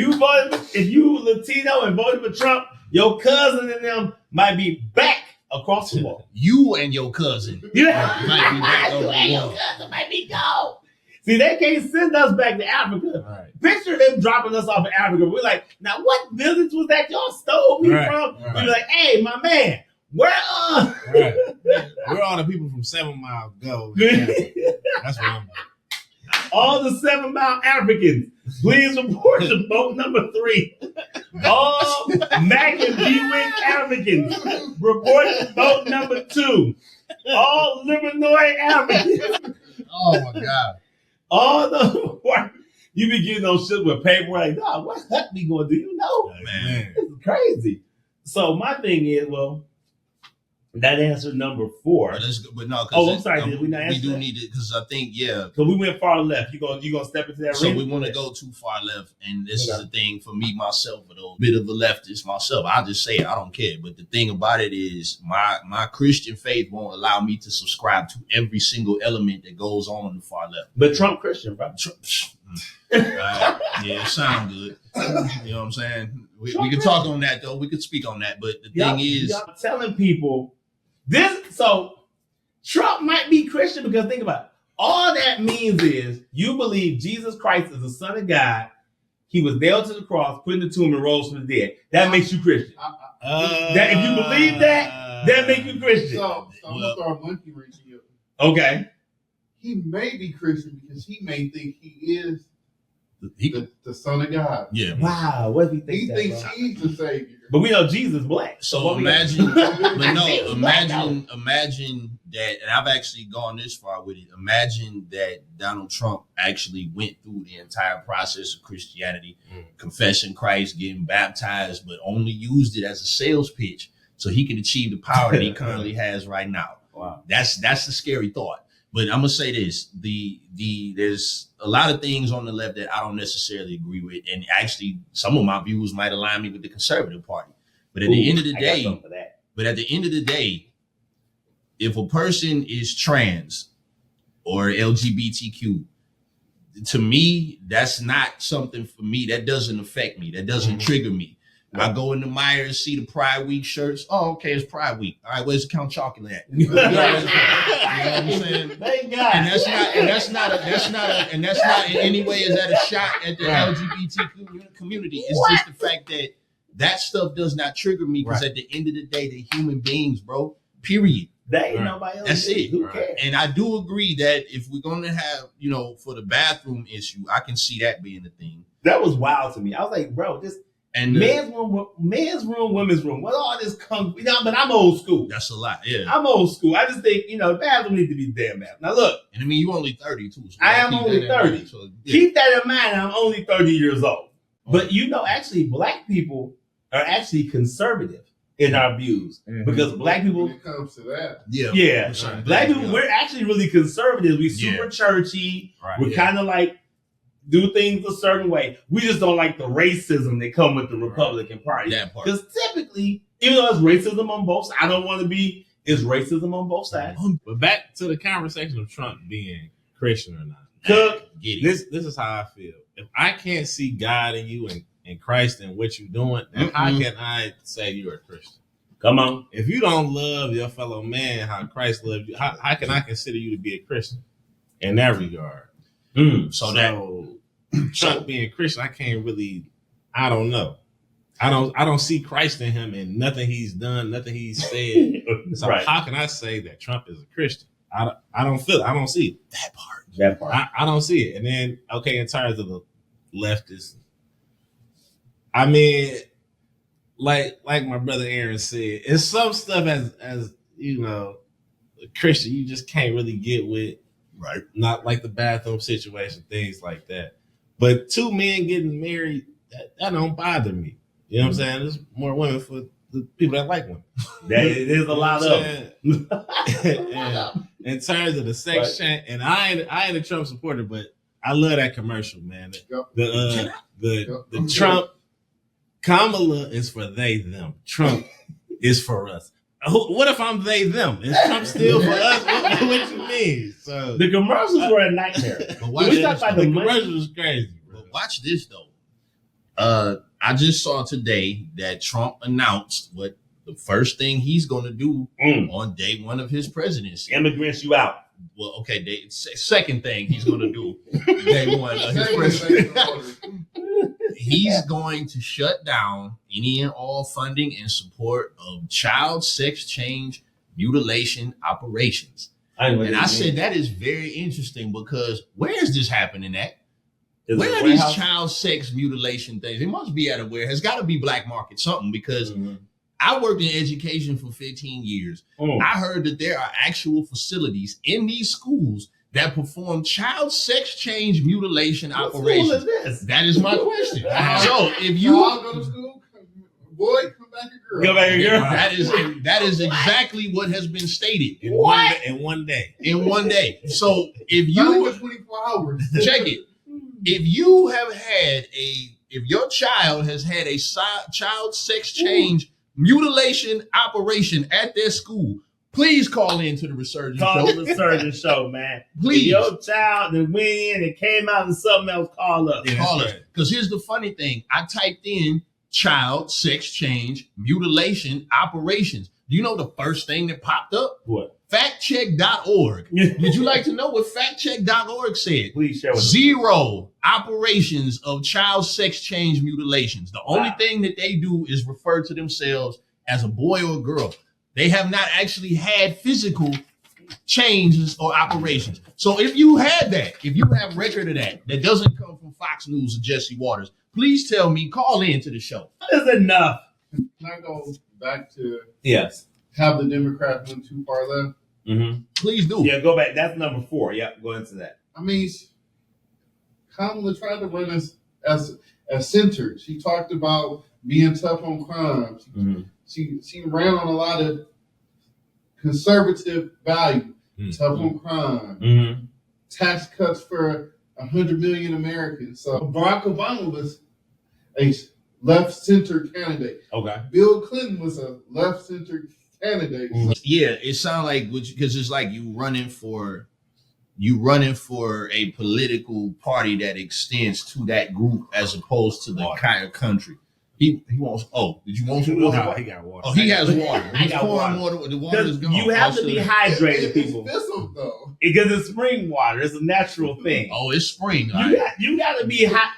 you Latino and voted for Trump, your cousin and them might be back across the wall. You and your cousin might be back over the wall. Your cousin might be gone. See, they can't send us back to Africa. Right. Picture them dropping us off in Africa. We're like, now what village was that y'all stole me from? Right. We're like, hey, my man, where Right. Where all the people from 7 Mile go? That's what I'm. All the 7 Mile Africans, please report to vote number 3. All Mac and Buick Africans, report to vote number 2. All Illinois Africans. Oh my God. All the you be getting those shit with paper like, dog, what's that be going to do? You know, man, it's crazy. So my thing is, well, That answered number 4. But no, I'm sorry. Did we not answer We do that? need it because I think So we went far left. You gonna step into that? So we want to go too far left, and this is the thing for me myself, for those bit of a leftist myself. I'll just say it, I don't care. But the thing about it is, my Christian faith won't allow me to subscribe to every single element that goes on the far left. But Trump Christian, bro. Yeah, it sounds good. You know what I'm saying? We can talk on that though. We could speak on that. But the thing is, y'all telling people this. So Trump might be Christian because think about it. All that means is you believe Jesus Christ is the Son of God. He was nailed to the cross, put in the tomb, and rose from the dead. That makes you Christian. That if you believe that makes you Christian. So I'm gonna throw a monkey wrench in you. Okay. He may be Christian because he may think he is the Son of God. Yeah. Wow. What if he thinks He that, thinks bro? he's the Savior. But we know Jesus is black. So imagine that, and I've actually gone this far with it. Imagine that Donald Trump actually went through the entire process of Christianity, confessing Christ, getting baptized, but only used it as a sales pitch so he could achieve the power that he currently has right now. Wow. That's the scary thought. But I'm gonna say this: there's a lot of things on the left that I don't necessarily agree with, and actually some of my views might align me with the conservative party. But at the end of the day, if a person is trans or LGBTQ, to me, that's not something for me. That doesn't affect me. That doesn't trigger me. I go into Myers, see the Pride Week shirts. Oh, okay, it's Pride Week. All right, where's the Count Chocula at? You know what I'm saying? Thank God. And that's not in any way is that a shot at the LGBTQ community. It's just the fact that stuff does not trigger me because at the end of the day, they're human beings, bro. Period. That ain't nobody else. That's it. Who cares? And I do agree that if we're going to have, for the bathroom issue, I can see that being a thing. That was wild to me. I was like, bro, this. And men's room, women's room. What all this comes? But I'm old school. That's a lot. Yeah, I'm old school. I just think the bathroom needs to be damn bath. Now look, and I mean you only 30 too. So I am only 30. So, keep that in mind. I'm only 30 years old. But actually, black people are actually conservative in our views because black people. When it comes to that, black people, we're actually really conservative. We super churchy. Right. We're kind of like. Do things a certain way. We just don't like the racism that come with the Republican Party. Because typically, even though it's racism on both sides, I don't want to be, it's racism on both sides. But back to the conversation of Trump being Christian or not. Cook, this is how I feel. If I can't see God in you and Christ and what you're doing, then how can I say you're a Christian? Come on. If you don't love your fellow man how Christ loved you, how can I consider you to be a Christian in that regard? So Trump being Christian, I can't really. I don't know. I don't see Christ in him and nothing he's done, nothing he's said. So how can I say that Trump is a Christian? I don't feel it. I don't see it. That part. I don't see it. And then in terms of the leftists, I mean, like my brother Aaron said, it's some stuff as a Christian you just can't really get with. Right. Not like the bathroom situation, things like that. But two men getting married, that don't bother me. You know what I'm saying? There's more women for the people that like women. There's a lot of them. In terms of the sex change, and I ain't a Trump supporter, but I love that commercial, man. The Trump, Kamala is for they, them. Trump is for us. What if I'm they, them? Is Trump still for us? What you mean? So the commercials were a nightmare. The commercials was crazy. Bro. But watch this though. I just saw today that Trump announced what the first thing he's going to do on day one of his presidency. Immigrants you out. Well, okay. Second thing he's going to do day one of his presidency. He's going to shut down any and all funding and support of child sex change mutilation operations. I said that is very interesting because where is this happening at? Where are these child sex mutilation things? It must be at a warehouse. It's got to be black market something because I worked in education for 15 years. I heard that there are actual facilities in these schools that perform child sex change mutilation operations. What school is this? That is my question. So if you all go to school, boy, come back a girl. Go back a girl. That is exactly what has been stated In one day. in one day. So if Not you even 24 hours. check it, if your child has had a child sex change mutilation operation at their school, please call in to the Resurgence Call Show. the Resurgence Show, man. Please. If your child that went in and came out and something else, call up. Yeah. Call us. right. Because here's the funny thing. I typed in child sex change mutilation operations. Do you know the first thing that popped up? What? Factcheck.org. Would you like to know what factcheck.org said? Please share with us. 0 operations of child sex change mutilations. The only Wow. thing that they do is refer to themselves as a boy or a girl. They have not actually had physical changes or operations. So if you had that, if you have record of that doesn't come from Fox News or Jesse Waters, please tell me, call in to the show. That is enough. Can I go back to Yes. have the Democrats went too far left? Mm-hmm. Please do. Yeah, go back. That's number 4. Yeah, go into that. I mean, Kamala tried to run us as center. She talked about being tough on crime. Mm-hmm. She ran on a lot of conservative value, tough on crime, Mm-hmm. tax cuts for 100 million Americans. So Barack Obama was a left center candidate. Okay. Bill Clinton was a left center candidate. Mhm. Yeah, it sounds like because it's like you running for a political party that extends to that group as opposed to the kind of country. He wants. Oh, did you want some water? No, he got water. Oh, he has water. I He's got pouring water. The water is gone. You have to be hydrated, people. It's expensive though. Because it's spring water. It's a natural thing. Oh, it's spring. You got to be hot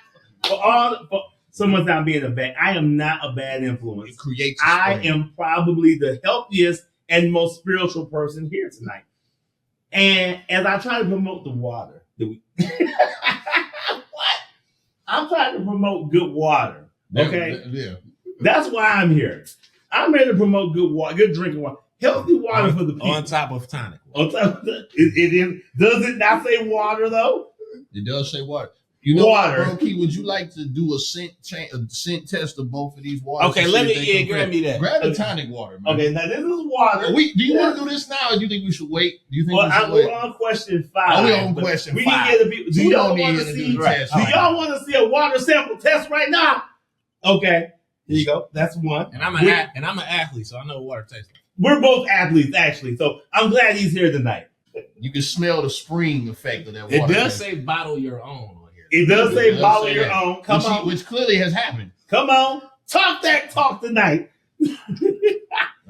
for someone's not being a bad. I am not a bad influence. It creates. I am probably the healthiest and most spiritual person here tonight. And as I try to promote the water, what? I'm trying to promote good water. Okay, Yeah. that's why I'm here. I'm here to promote good water, good drinking water, healthy water for the people. On top of tonic. On top of that, does it not say water though? It does say water. You know, Water. Bro, Key, would you like to do a scent test of both of these waters? Okay, to let see if me they grab compare? me that. Grab the tonic water, man. Okay, now this is water. Do you want to do this now, or do you think we should wait? Do you think Well, we should we're wait? on question 5. Oh, we on but question we 5. can get the people. Do We y'all don't want need to to see? do the test. Do All right. y'all want to see a water sample test right now? Okay, here you go. That's one. And I'm an athlete, so I know what water tastes like. We're both athletes, actually, so I'm glad he's here tonight. You can smell the spring effect of that water. It does man. say bottle your own on here. It does It say does bottle say your that. own. Come on, which clearly has happened. come on, talk that talk tonight.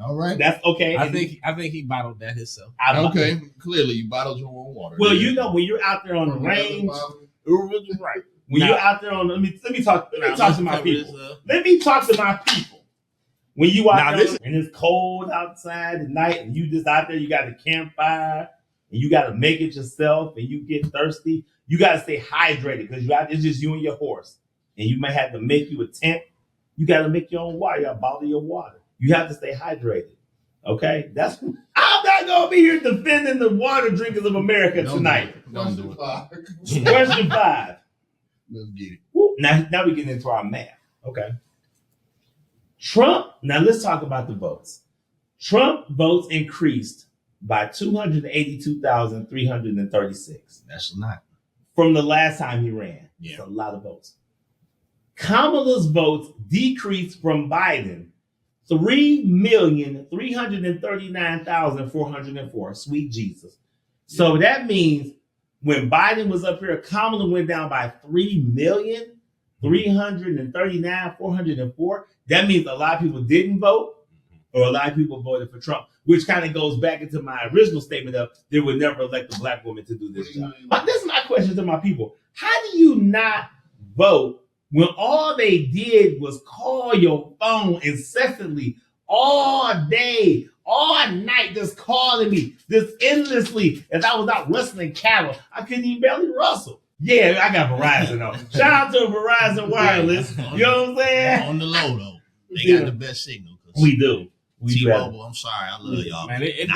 All right. That's okay. I think he bottled that himself. Okay. Clearly, you bottled your own water. Well, you know when you're out there on the range, Right. when Now- you're out there on, let me talk to my people. This, Let me talk to my people. When you out Now, there this- and it's cold outside at night, and you just out there, you got a campfire, and you got to make it yourself, and you get thirsty. You got to stay hydrated because it's just you and your horse, and you may have to make you a tent. You got to make your own water. You got to bottle your water. You have to stay hydrated. Okay, I'm not gonna be here defending the water drinkers of America tonight. Don't do it. Question 5. Let's get it. Woo. Now we get into our math. Okay. Trump, now let's talk about the votes. Trump votes increased by 282,336 That's not. from the last time he ran. Yeah. That's a lot of votes. Kamala's votes decreased from Biden 3,339,404. Sweet Jesus. So that means when Biden was up here, Kamala went down by 3,339,404. That means a lot of people didn't vote, or a lot of people voted for Trump, which kind of goes back into my original statement of they would never elect a black woman to do this job. But this is my question to my people. How do you not vote when all they did was call your phone incessantly all day, all night, just calling me, just endlessly, as I was out rustling cattle? I couldn't even barely rustle. Yeah, I got Verizon on. Shout out to Verizon Wireless. You know what I'm saying? On the low, though. They Yeah. got the best signal. We do. We do. T-Mobile, I'm sorry. I love y'all. Man, it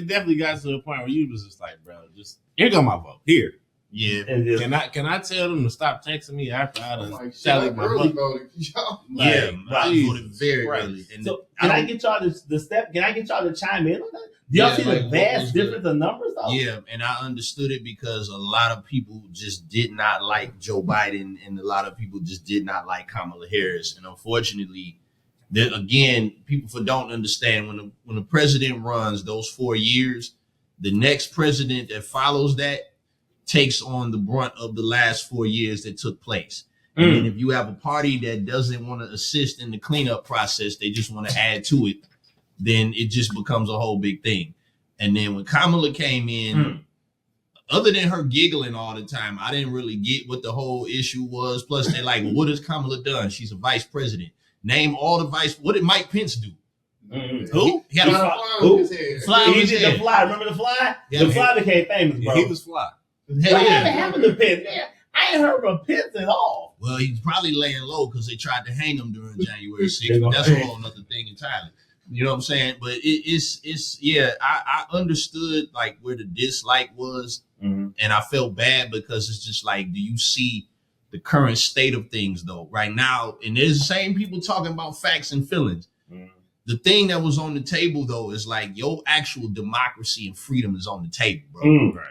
definitely got to the point where you was just like, bro, just here go my vote. Here. Yeah. And just, Can I tell them to stop texting me after I done Like, shit, tallied I my early butt? voted. Y'all- Yeah, I Jesus voted very Christ. early. And so can I get y'all the step? Can I get y'all to chime in on that? Do y'all see like, the what vast was the- difference of numbers though? Yeah, and I understood it because a lot of people just did not like Joe Biden, and a lot of people just did not like Kamala Harris. And unfortunately, that again, people don't understand when the president runs those 4 years, the next president that follows that takes on the brunt of the last 4 years that took place. And then if you have a party that doesn't want to assist in the cleanup process, they just want to add to it, then it just becomes a whole big thing. And then when Kamala came in, other than her giggling all the time, I didn't really get what the whole issue was. Plus, they're like, well, what has Kamala done? She's a vice president. Name all the vice. What did Mike Pence do? Who? He had a Got a fly. fly Who? on his head. Fly on He his did head. the fly. Remember the fly? Yeah, The fly became famous, bro. He was fly. Hell What yeah. happened to Pence? Man, I ain't heard from Pence at all. Well, he's probably laying low because they tried to hang him during January 6th. They But gonna that's a hang. whole other thing entirely. You know what I'm saying? But it's yeah, I understood like where the dislike was, and I felt bad because it's just like, do you see the current state of things though right now? And there's the same people talking about facts and feelings. The thing that was on the table though is like your actual democracy and freedom is on the table, bro. Right.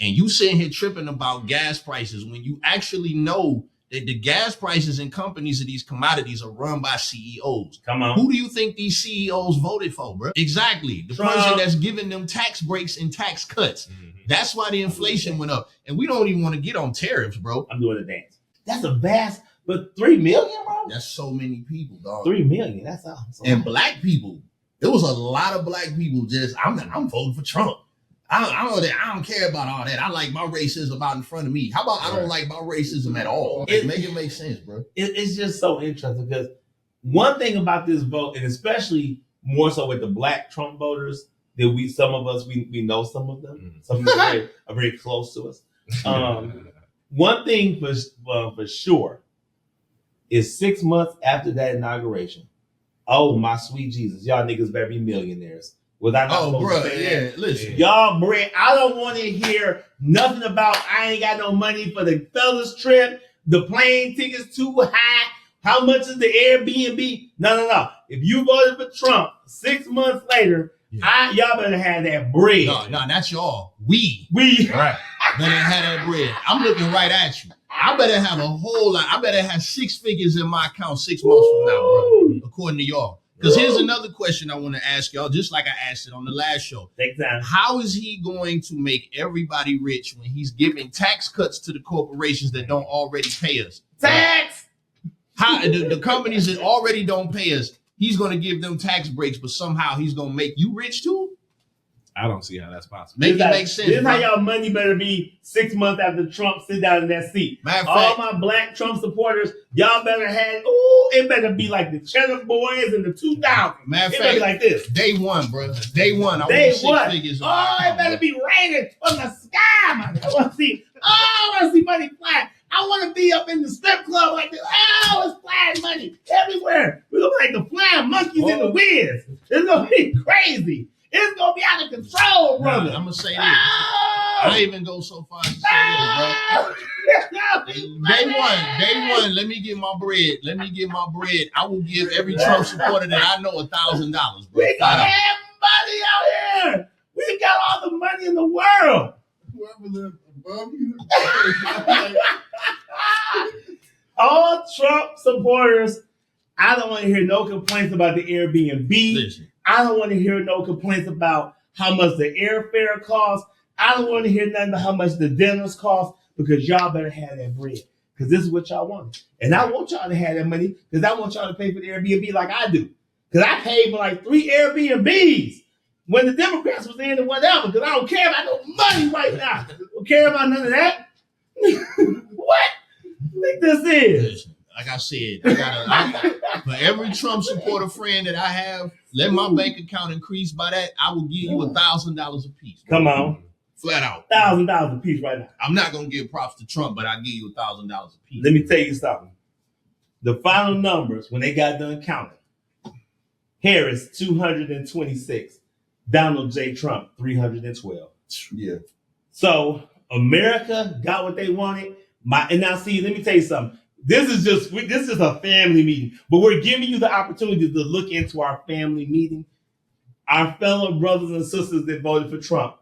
And you sitting here tripping about gas prices when you actually know that the gas prices and companies of these commodities are run by CEOs. Come on. Who do you think these CEOs voted for, bro? Exactly. The Trump. person that's giving them tax breaks and tax cuts. That's why the inflation went up. And we don't even want to get on tariffs, bro. I'm doing a dance. That's a vast, but 3 million, bro? That's so many people, dog. 3 million. That's awesome. And black people. There was a lot of black people just, I'm voting for Trump. I don't care about all that. I like my racism out in front of me. How about I don't like my racism at all? Make it make sense, bro. It's just so interesting because one thing about this vote, and especially more so with the black Trump voters, that some of us know some of them. Some of them are very close to us. One thing for sure is 6 months after that inauguration. Oh my sweet Jesus, y'all niggas better be millionaires. Was I not supposed bro, to say that? listen. Y'all bread. I don't want to hear nothing about I ain't got no money for the fellas trip, the plane tickets too high. How much is the Airbnb? No. If you voted for Trump 6 months later, y'all better have that bread. No, not y'all. We Right. better have that bread. I'm looking right at you. I better have a whole lot. I better have 6 figures in my account 6 months from now, bro. According to y'all. Because here's another question I want to ask y'all, just like I asked it on the last show. Take time. How is he going to make everybody rich when he's giving tax cuts to the corporations that don't already pay us? Tax. How the companies that already don't pay us, he's going to give them tax breaks, but somehow he's going to make you rich too? I don't see how that's possible. Make it make sense. This is how bro. y'all money better be 6 months after Trump sit down in that seat. Matter of All fact, my black Trump supporters, y'all better have, it better be like the Cheddar Boys in the 2000s. matter of It better be fact, like this. day one, bro. Day one. I Day want 6 one. figures. on Oh, my it account, better bro. be raining from the sky, man. I want to see money fly. I want to be up in the strip club like this. Oh, it's flying money everywhere. We're going to be like the flying monkeys in the Wiz. It's going to be crazy. It's going to be out of control, brother. I'm going to say this. Oh! I even go so far as to say this, bro. Day one, let me get my bread. I will give every Trump supporter that I know $1,000, bro. We got have money out here. We got all the money in the world. Whoever lives above you. All Trump supporters, I don't want to hear no complaints about the Airbnb. Listen, I don't want to hear no complaints about how much the airfare costs. I don't want to hear nothing about how much the dinners cost because y'all better have that bread because this is what y'all want. And I want y'all to have that money because I want y'all to pay for the Airbnb like I do. Because I paid for like 3 Airbnbs when the Democrats was in and whatever because I don't care about no money right now. I don't care about none of that. What? I think this is. listen. Like I said, for every Trump supporter friend that I have, let my bank account increase by that. I will give you $1,000 a piece. Bro. Come on. Flat out. $1,000 a piece right now. I'm not gonna give props to Trump, but I'll give you $1,000 a piece. Let me tell you something. The final numbers, when they got done counting, Harris 226, Donald J. Trump 312. Yeah. So America got what they wanted. And now see, let me tell you something. This is a family meeting, but we're giving you the opportunity to look into our family meeting. Our fellow brothers and sisters that voted for Trump,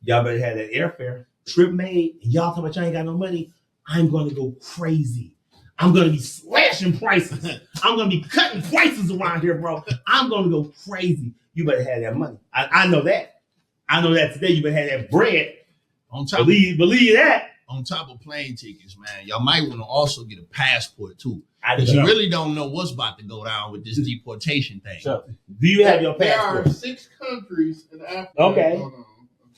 y'all better have that airfare. Trip made, and y'all talking about y'all ain't got no money. I'm going to go crazy. I'm going to be slashing prices. I'm going to be cutting prices around here, bro. I'm going to go crazy. You better have that money. I know that. I know that today. You better have that bread. On top believe that. On top of plane tickets, man, y'all might want to also get a passport too. Because you really don't know what's about to go down with this deportation thing. So, do you have your There passport? are 6 countries in Africa. Okay.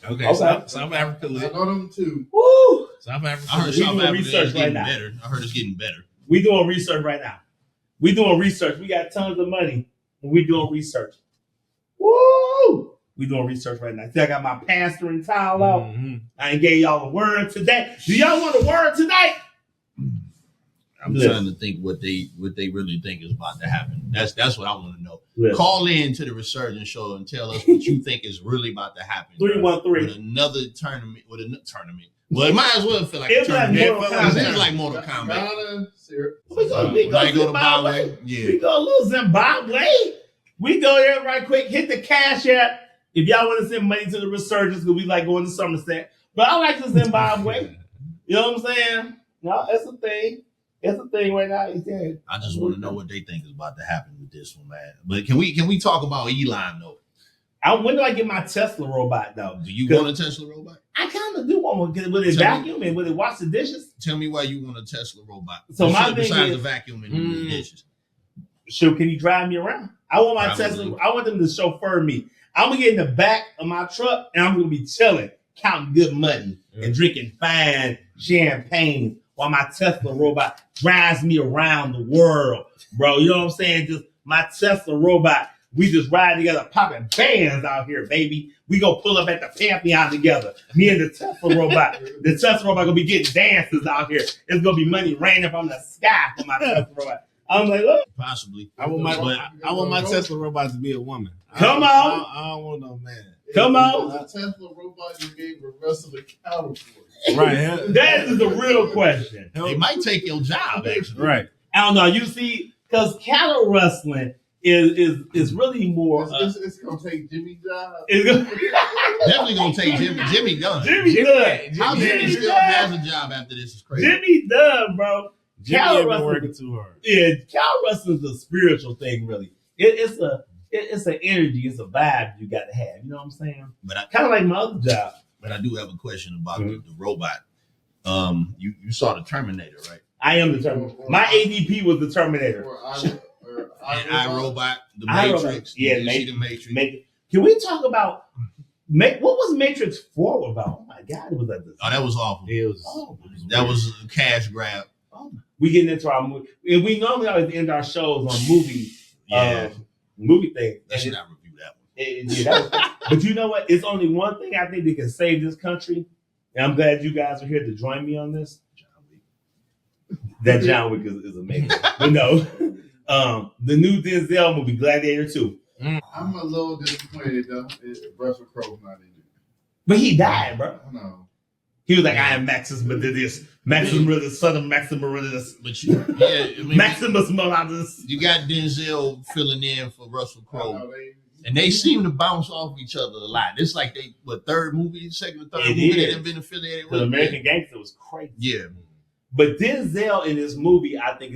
Okay. South Africa. I know them too. Woo! South Africa. I heard We South doing Africa research is getting right now. better. I heard it's getting better. We doing research right now. We doing research. We got tons of money. And we doing research. Woo! We doing research right now. See, I got my pastoring towel out. Mm-hmm. I ain't gave y'all a word today. Do y'all want a word tonight? I'm trying to think what they really think is about to happen. That's what I want to know. Listen. Call in to the Resurgence Show and tell us what you think is really about to happen. 313. With another tournament. Well, it might as well feel like It's a like tournament. Mortal Because Kombat. it's like Mortal Kombat. Ghana, Syria. We go Might go to Zimbabwe. Zimbabwe. Yeah. We go a little Zimbabwe. We go there right quick. Hit the Cash App. If y'all want to send money to the Resurgence, because we like going to Somerset. But I like the Zimbabwe. You know what I'm saying? No, that's the thing. That's the thing right now. I just want to know what they think is about to happen with this one, man. But can we talk about Elon though? When do I get my Tesla robot though? Do you want a Tesla robot? I kind of do want one. Will it vacuum and will it wash the dishes? Tell me why you want a Tesla robot. So my thing besides is, the vacuum and the dishes. So can you drive me around? I want my Probably. Tesla. I want them to chauffeur me. I'm gonna get in the back of my truck and I'm gonna be chilling, counting good money and drinking fine champagne while my Tesla robot drives me around the world, bro. You know what I'm saying? Just my Tesla robot. We just ride together, popping bands out here, baby. We go pull up at the Pantheon together. Me and the Tesla robot. The Tesla robot gonna be getting dances out here. It's gonna be money raining from the sky for my Tesla robot. I'm like, look. Possibly. I want my Tesla robot to be a woman. Come on. I don't want no man. Come on. The Tesla robot you gave the rest of the cattle for. Right. That is the real question. They might take your job, actually. Right. I don't know. You see, because cattle wrestling is really more. It's gonna take Jimmy's job. Definitely gonna take Jimmy Dunn. Jimmy Dunn. How Jimmy still has a job after this is crazy. Jimmy Dunn, bro. Jimmy Cattle ain't been wrestling- working too hard. Yeah, cattle wrestling is a spiritual thing, really. It's an energy, it's a vibe you got to have. You know what I'm saying? But I Kind of like my other job. But I do have a question about the robot. You saw the Terminator, right? I am the Terminator. My ADP was the Terminator. And iRobot, the iRobot. Matrix. Yeah, Did you see the Matrix. Can we talk about what was Matrix 4 about? Oh my God, it was like this. Oh, that was awful. It was. That was a cash grab. We getting into our movie, and we normally always end our shows on movie thing. They should not review that one. Yeah, but you know what? It's only one thing I think that can save this country, and I'm glad you guys are here to join me on this. That John Wick is amazing. But no, the new Denzel movie, Gladiator 2. I'm a little disappointed though. Russell Crowe's not in it. But he died, bro. I know. He was like, I am Maximus Meridius. Maximus Meridius, son of Maximus Meridius. But I mean, Maximus Meridius. you got Denzel filling in for Russell I Crowe. know And they seem to bounce off each other a lot. It's like second or third movie is. they've been affiliated The with. American Gangster was crazy. Yeah. But Denzel in this movie, I think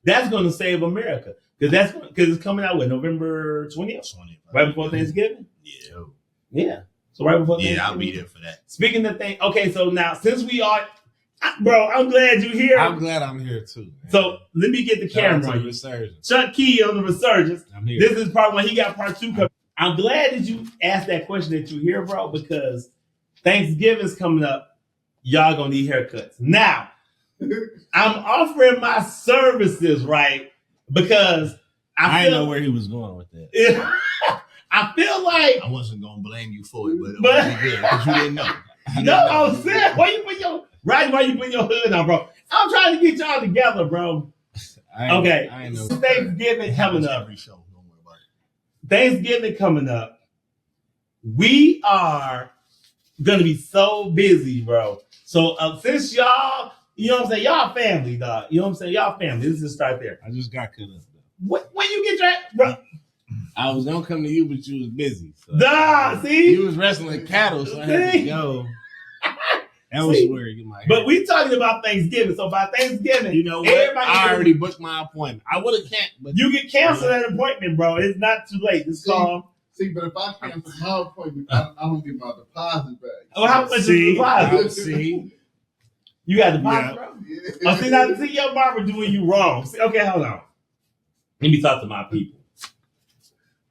that's going to save America because it's coming out with November 20th, right before Thanksgiving. Yeah. So right before Thanksgiving. Yeah, I'll be there for that. Speaking of things, okay. So now since we are, bro, I'm glad you're here. I'm glad I'm here too. Man. So let me get the camera on you. Resurgence. Chuck Key on the Resurgence. I'm here. This is part 1. He got part 2 coming. I'm glad that you asked that question that you hear, bro, because Thanksgiving's coming up. Y'all gonna need haircuts. Now, I'm offering my services, right? Because I I didn't know feel where he was going with that. I feel like I wasn't gonna blame you for it, but But- it was good because you didn't know. no, I was saying why you put your hood on, bro? I'm trying to get y'all together, bro. Okay. I ain't know. Thanksgiving coming up. Every show, don't worry about it. Thanksgiving coming up. We are gonna be so busy, bro. So since y'all, you know what I'm saying, y'all family, dog. You know what I'm saying, y'all family. Let's just start there. I just got cut up. When you get your bro? I was gonna come to you, but you was busy. So See? You was wrestling cattle, so I had to go. That was where you get my hair. But we talking about Thanksgiving. So by Thanksgiving, you know what? I already booked my appointment. I would have canceled, but you can cancel that appointment, bro. It's not too late. It's called. See, but if I cancel my appointment, I don't get my deposit back. Oh, how much is the deposit? See, you got deposit, bro. Yeah. Oh, see, now see your barber doing you wrong. See, okay, hold on. Let me talk to my people.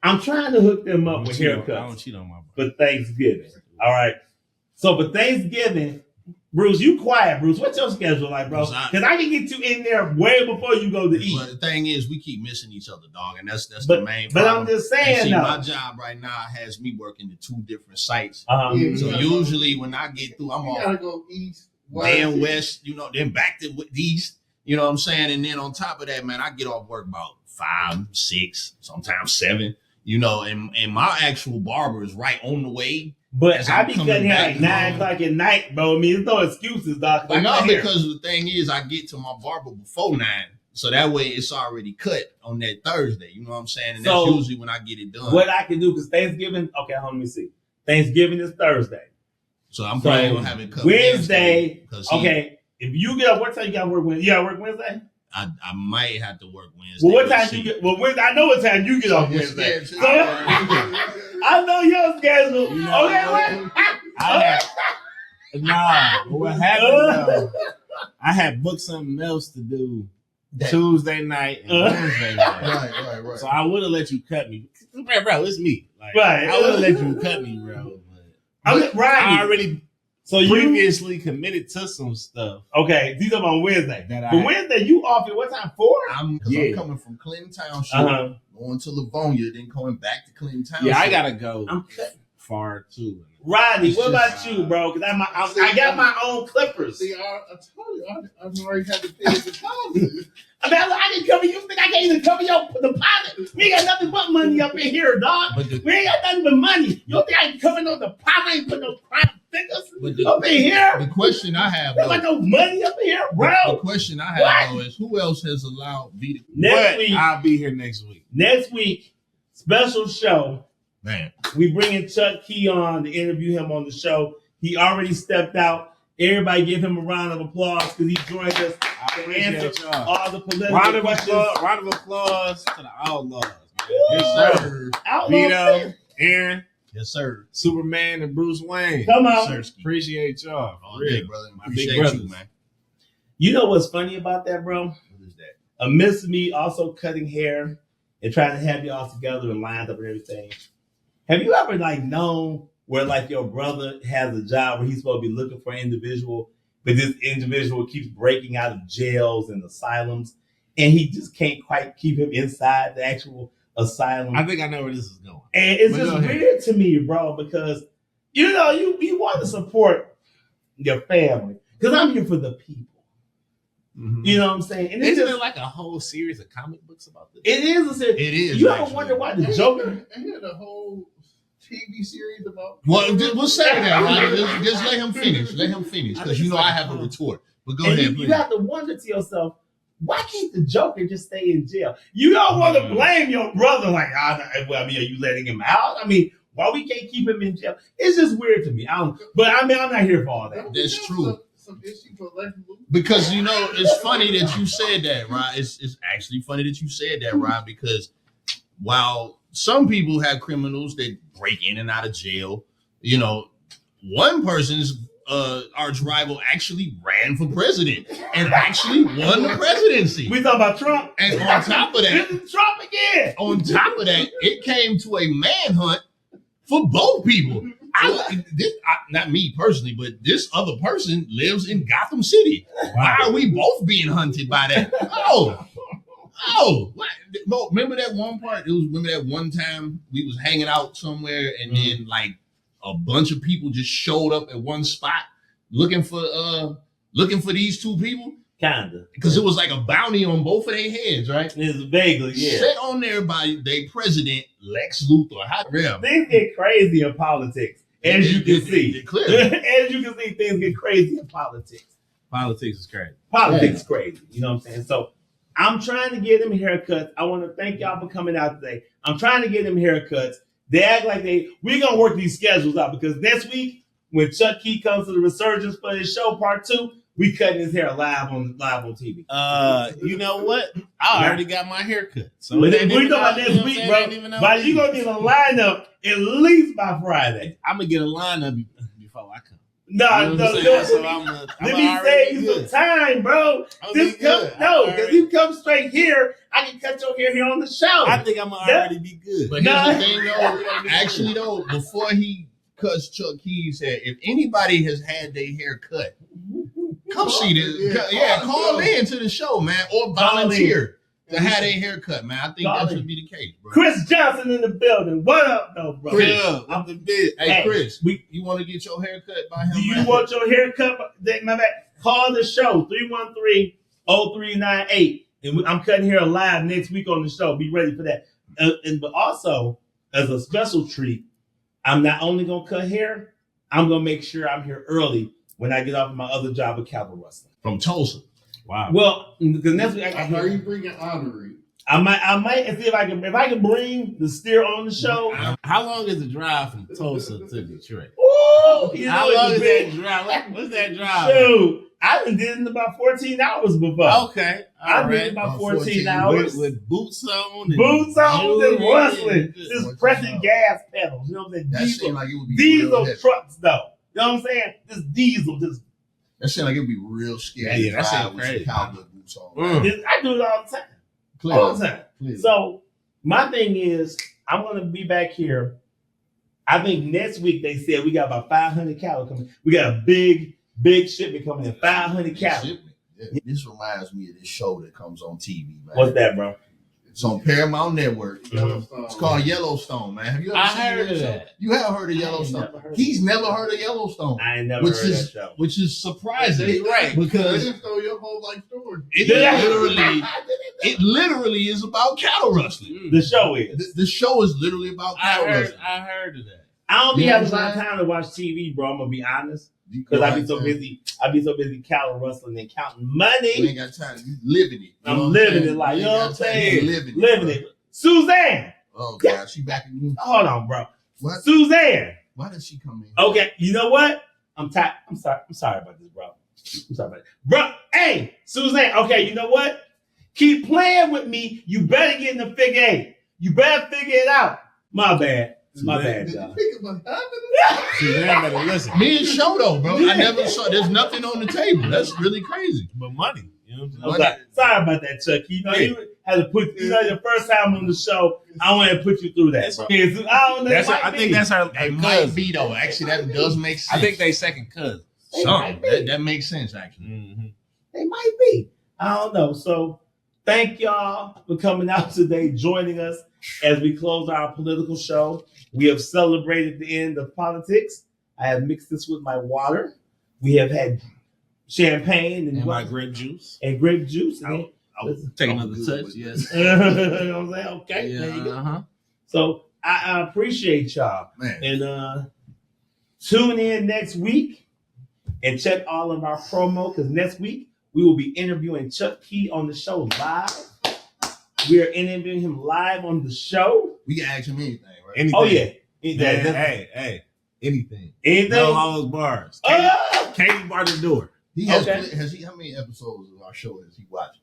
I'm trying to hook them up with haircuts. I don't cheat on my for Thanksgiving. All right. So for Thanksgiving, Bruce, you quiet, Bruce. What's your schedule like, bro? Because I can get you in there way before you go to eat. But the thing is, we keep missing each other, dog, and that's but, the main but problem. I'm just saying, see, my job right now has me working at 2 different sites. Yeah, so usually when I get through, I'm gotta go east, then west, you know, then back to east. You know what I'm saying? And then on top of that, man, I get off work about 5, 6, sometimes 7. You know, and my actual barber is right on the way. But I be cutting hair like 9 o'clock at night, bro. I mean, there's no excuses, doc. But no, because the thing is, I get to my barber before 9. So that way it's already cut on that Thursday. You know what I'm saying? And that's usually when I get it done. What I can do, because Thanksgiving, okay, let me see. Thanksgiving is Thursday. So I'm probably going to have it cut Wednesday. Okay, if you get up, what time you got to work Wednesday? You got to work Wednesday? I might have to work Wednesday. Well, what time you get? Well, Wednesday, I know what time you get off Wednesday. So, I know your schedule. You know, what happened though, I had booked something else to do Tuesday night and Wednesday night. Right. So I would have let you cut me. Bro, it's me. Like, right. I would have let you cut me, bro. But I already previously committed to some stuff. Okay, these are on Wednesday. But Wednesday, you off at what time? 4? I'm coming from Clinton Township, going to Livonia, then going back to Clinton Township. Yeah, I gotta go. I'm far too. Rodney, what about you, bro? Because I got my own clippers. See, I told you, I've already had to pay the deposit. I mean, I didn't cover you. Think I can't even cover your deposit? We ain't got nothing but money up in here, dog. We ain't got nothing but money. You don't think I can cover no deposit? I ain't put no prime fingers up in here. The question I have, though, no money up in here, bro. The question I have, though, is who else has allowed me to? Next week, I'll be here next week. Next week, special show. Man, we bringing Chuck Key on to interview him on the show. He already stepped out. Everybody give him a round of applause because he joined us to answer all the political questions. Round of applause to the Outlaws. Yes, sir. Vito, Aaron. Yes, sir. Superman and Bruce Wayne. Come on. Sirski. Appreciate y'all. All day, brother. My Appreciate big brothers. you, man. You know what's funny about that, bro? What is that? Amidst me also cutting hair and trying to have y'all together and lined up and everything. Have you ever known where your brother has a job where he's supposed to be looking for an individual, but this individual keeps breaking out of jails and asylums, and he just can't quite keep him inside the actual asylum? I think I know where this is going. And it's just weird to me, bro, because you want to support your family. Because I'm here for the people. Mm-hmm. You know what I'm saying? And Isn't there like a whole series of comic books about this? It is a series. It is. You ever wonder why the Joker? I had a whole TV series about. Well, we'll say that. Right? Just let him finish. Let him finish, because I have a retort. But go ahead. You have to wonder to yourself, why can't the Joker just stay in jail? You don't want to blame your brother. Are you letting him out? I mean, why we can't keep him in jail? It's just weird to me. I'm not here for all that. That's true. Some issue for letting loose. Because it's funny that you said that, right? It's actually funny that you said that, right? Because while some people have criminals that break in and out of jail, one person's arch rival actually ran for president and actually won the presidency. We talking about Trump. And on top of that, this is Trump again. On top of that, it came to a manhunt for both people. Not me personally, but this other person lives in Gotham City. Why are we both being hunted by that? Remember that one part? Remember that one time we was hanging out somewhere and then a bunch of people just showed up at one spot looking for these two people? Kinda. Because it was like a bounty on both of their heads, right? It's vaguely, yeah. Set on there by their president, Lex Luthor. Things get crazy in politics. As you can see, clearly. as you can see, things get crazy in politics. Politics is crazy. Politics is crazy. You know what I'm saying? So I'm trying to get them haircuts. I want to thank y'all for coming out today. I'm trying to get them haircuts. They act like we're going to work these schedules out because next week, when Chuck Key comes to the Resurgence for his show, part 2, we cutting his hair live on TV. You know what? I already got my haircut. So we talking about next week, bro. But you're going to get a lineup at least by Friday. I'm going to get a lineup before I come. No. So let me save you some time, bro. Because you come straight here, I can cut your hair here on the show. I think I'm going to already be good. But here's the thing, though. Actually, though, before he cuts Chuck Key's hair, if anybody has had their hair cut, come see this. Call in to the show, man, or volunteer to have their hair cut, man. I think that should be the case, bro. Chris Johnson in the building. What up, though, bro? Chris, I'm the bit. Hey, Chris, you want to get your hair cut by him? Do you want your hair cut? My bad. Call the show, 313-0398. And I'm cutting hair live next week on the show. Be ready for that. But also, as a special treat, I'm not only going to cut hair, I'm going to make sure I'm here early when I get off of my other job at Capital Wrestling. From Tulsa. Wow. Well, because next week I heard you bringing honorary. I might see if I can bring the steer on the show. How long is the drive from Tulsa to Detroit? Ooh, How long is that drive? What's that drive? Shoot, I done did it in about 14 hours before. Okay. I did it about 14 hours. With boots on. Boots on and rustling. and- Just pressing gas pedals. You know what I'm That saying? seemed like it would be Diesel real heavy. trucks, though. You know what I'm saying? Just diesel. Just That seemed like it would be real scary. Yeah, that to sound drive with crazy. some cowboy boots on. I do it all the time. All the time. So my thing is, I'm gonna be back here. I think next week they said we got about 500 cattle coming. We got a big shipment coming in. 500 cattle. Yeah. This reminds me of this show that comes on TV, man. What's that, bro? It's on Paramount Network. Yellowstone. It's called Yellowstone, man. Have you ever I seen heard that of show? that. You have heard of Yellowstone. He's never heard of Yellowstone. I ain't never Which heard is that show. which is surprising. That's right. They Because just stole your whole life story. it literally is about cattle rustling. The show is. The show is literally about cattle wrestling. I heard of that. I don't be You having a know lot what of I'm time to watch TV, bro. I'm gonna be honest, You because I be right, so man. busy. I be so busy cattle rustling and counting You money. ain't got time. You living it. I'm living it like, you know what I'm saying? Living Living it. it. Suzanne, Oh God, she back again. hold on, bro. What? Suzanne. Why did she come in? Okay, you know what? I'm tired. I'm sorry about this, bro. I'm sorry about it. Bro, hey, Suzanne, okay, you know what? Keep playing with me. You better get in the figure eight. You better figure it out. My bad. My bad, Did y'all. you think about happening? Suzanne better listen. Me and show though, bro. I never saw. There's nothing on the table. That's really crazy. But money. You know what I'm I'm saying? sorry about that, Chuck. You know, you had to put, your first time on the show, I want to put you through that. Bro. I don't know. I think that's her It might cousin. be though. Actually, that does make sense. I think they second cousin. some that makes sense actually. Mm-hmm. They might be. I don't know. So thank y'all for coming out today, joining us as we close our political show. We have celebrated the end of politics. I have mixed this with my water. We have had champagne and my grape juice. and grape juice. And I'll Take I'm another good touch. with Yes. you know what I'm saying? Okay, Yeah, there you go. uh-huh. So I appreciate y'all. Man, And tune in next week and check all of our promo, because next week we will be interviewing Chuck Key on the show live. We are interviewing him live on the show. we can ask him anything, right? Anything. Oh yeah. Man, hey, anything. Anything? No holds bars. Katie bar the door. He has. Okay. Has he? How many episodes of our show has he watched?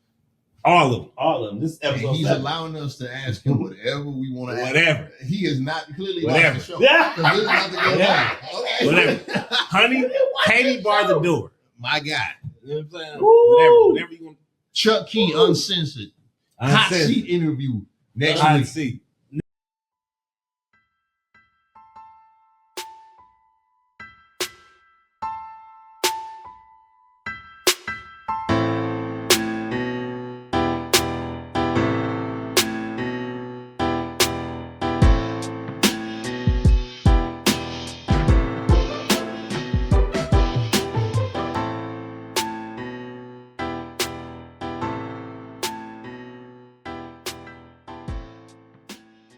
All of them. All of them. This And episode. he's 7. allowing us to ask him whatever we want to ask. Whatever. He is not clearly Whatever. watching the show. Yeah. 'Cause this is about to go Yeah. on. Okay. Whatever. Honey, Katie bar the door. My God. You know what I'm saying? Woo. Whatever you want. Chuck Key, uncensored. Hot seat interview next Hot week. seat.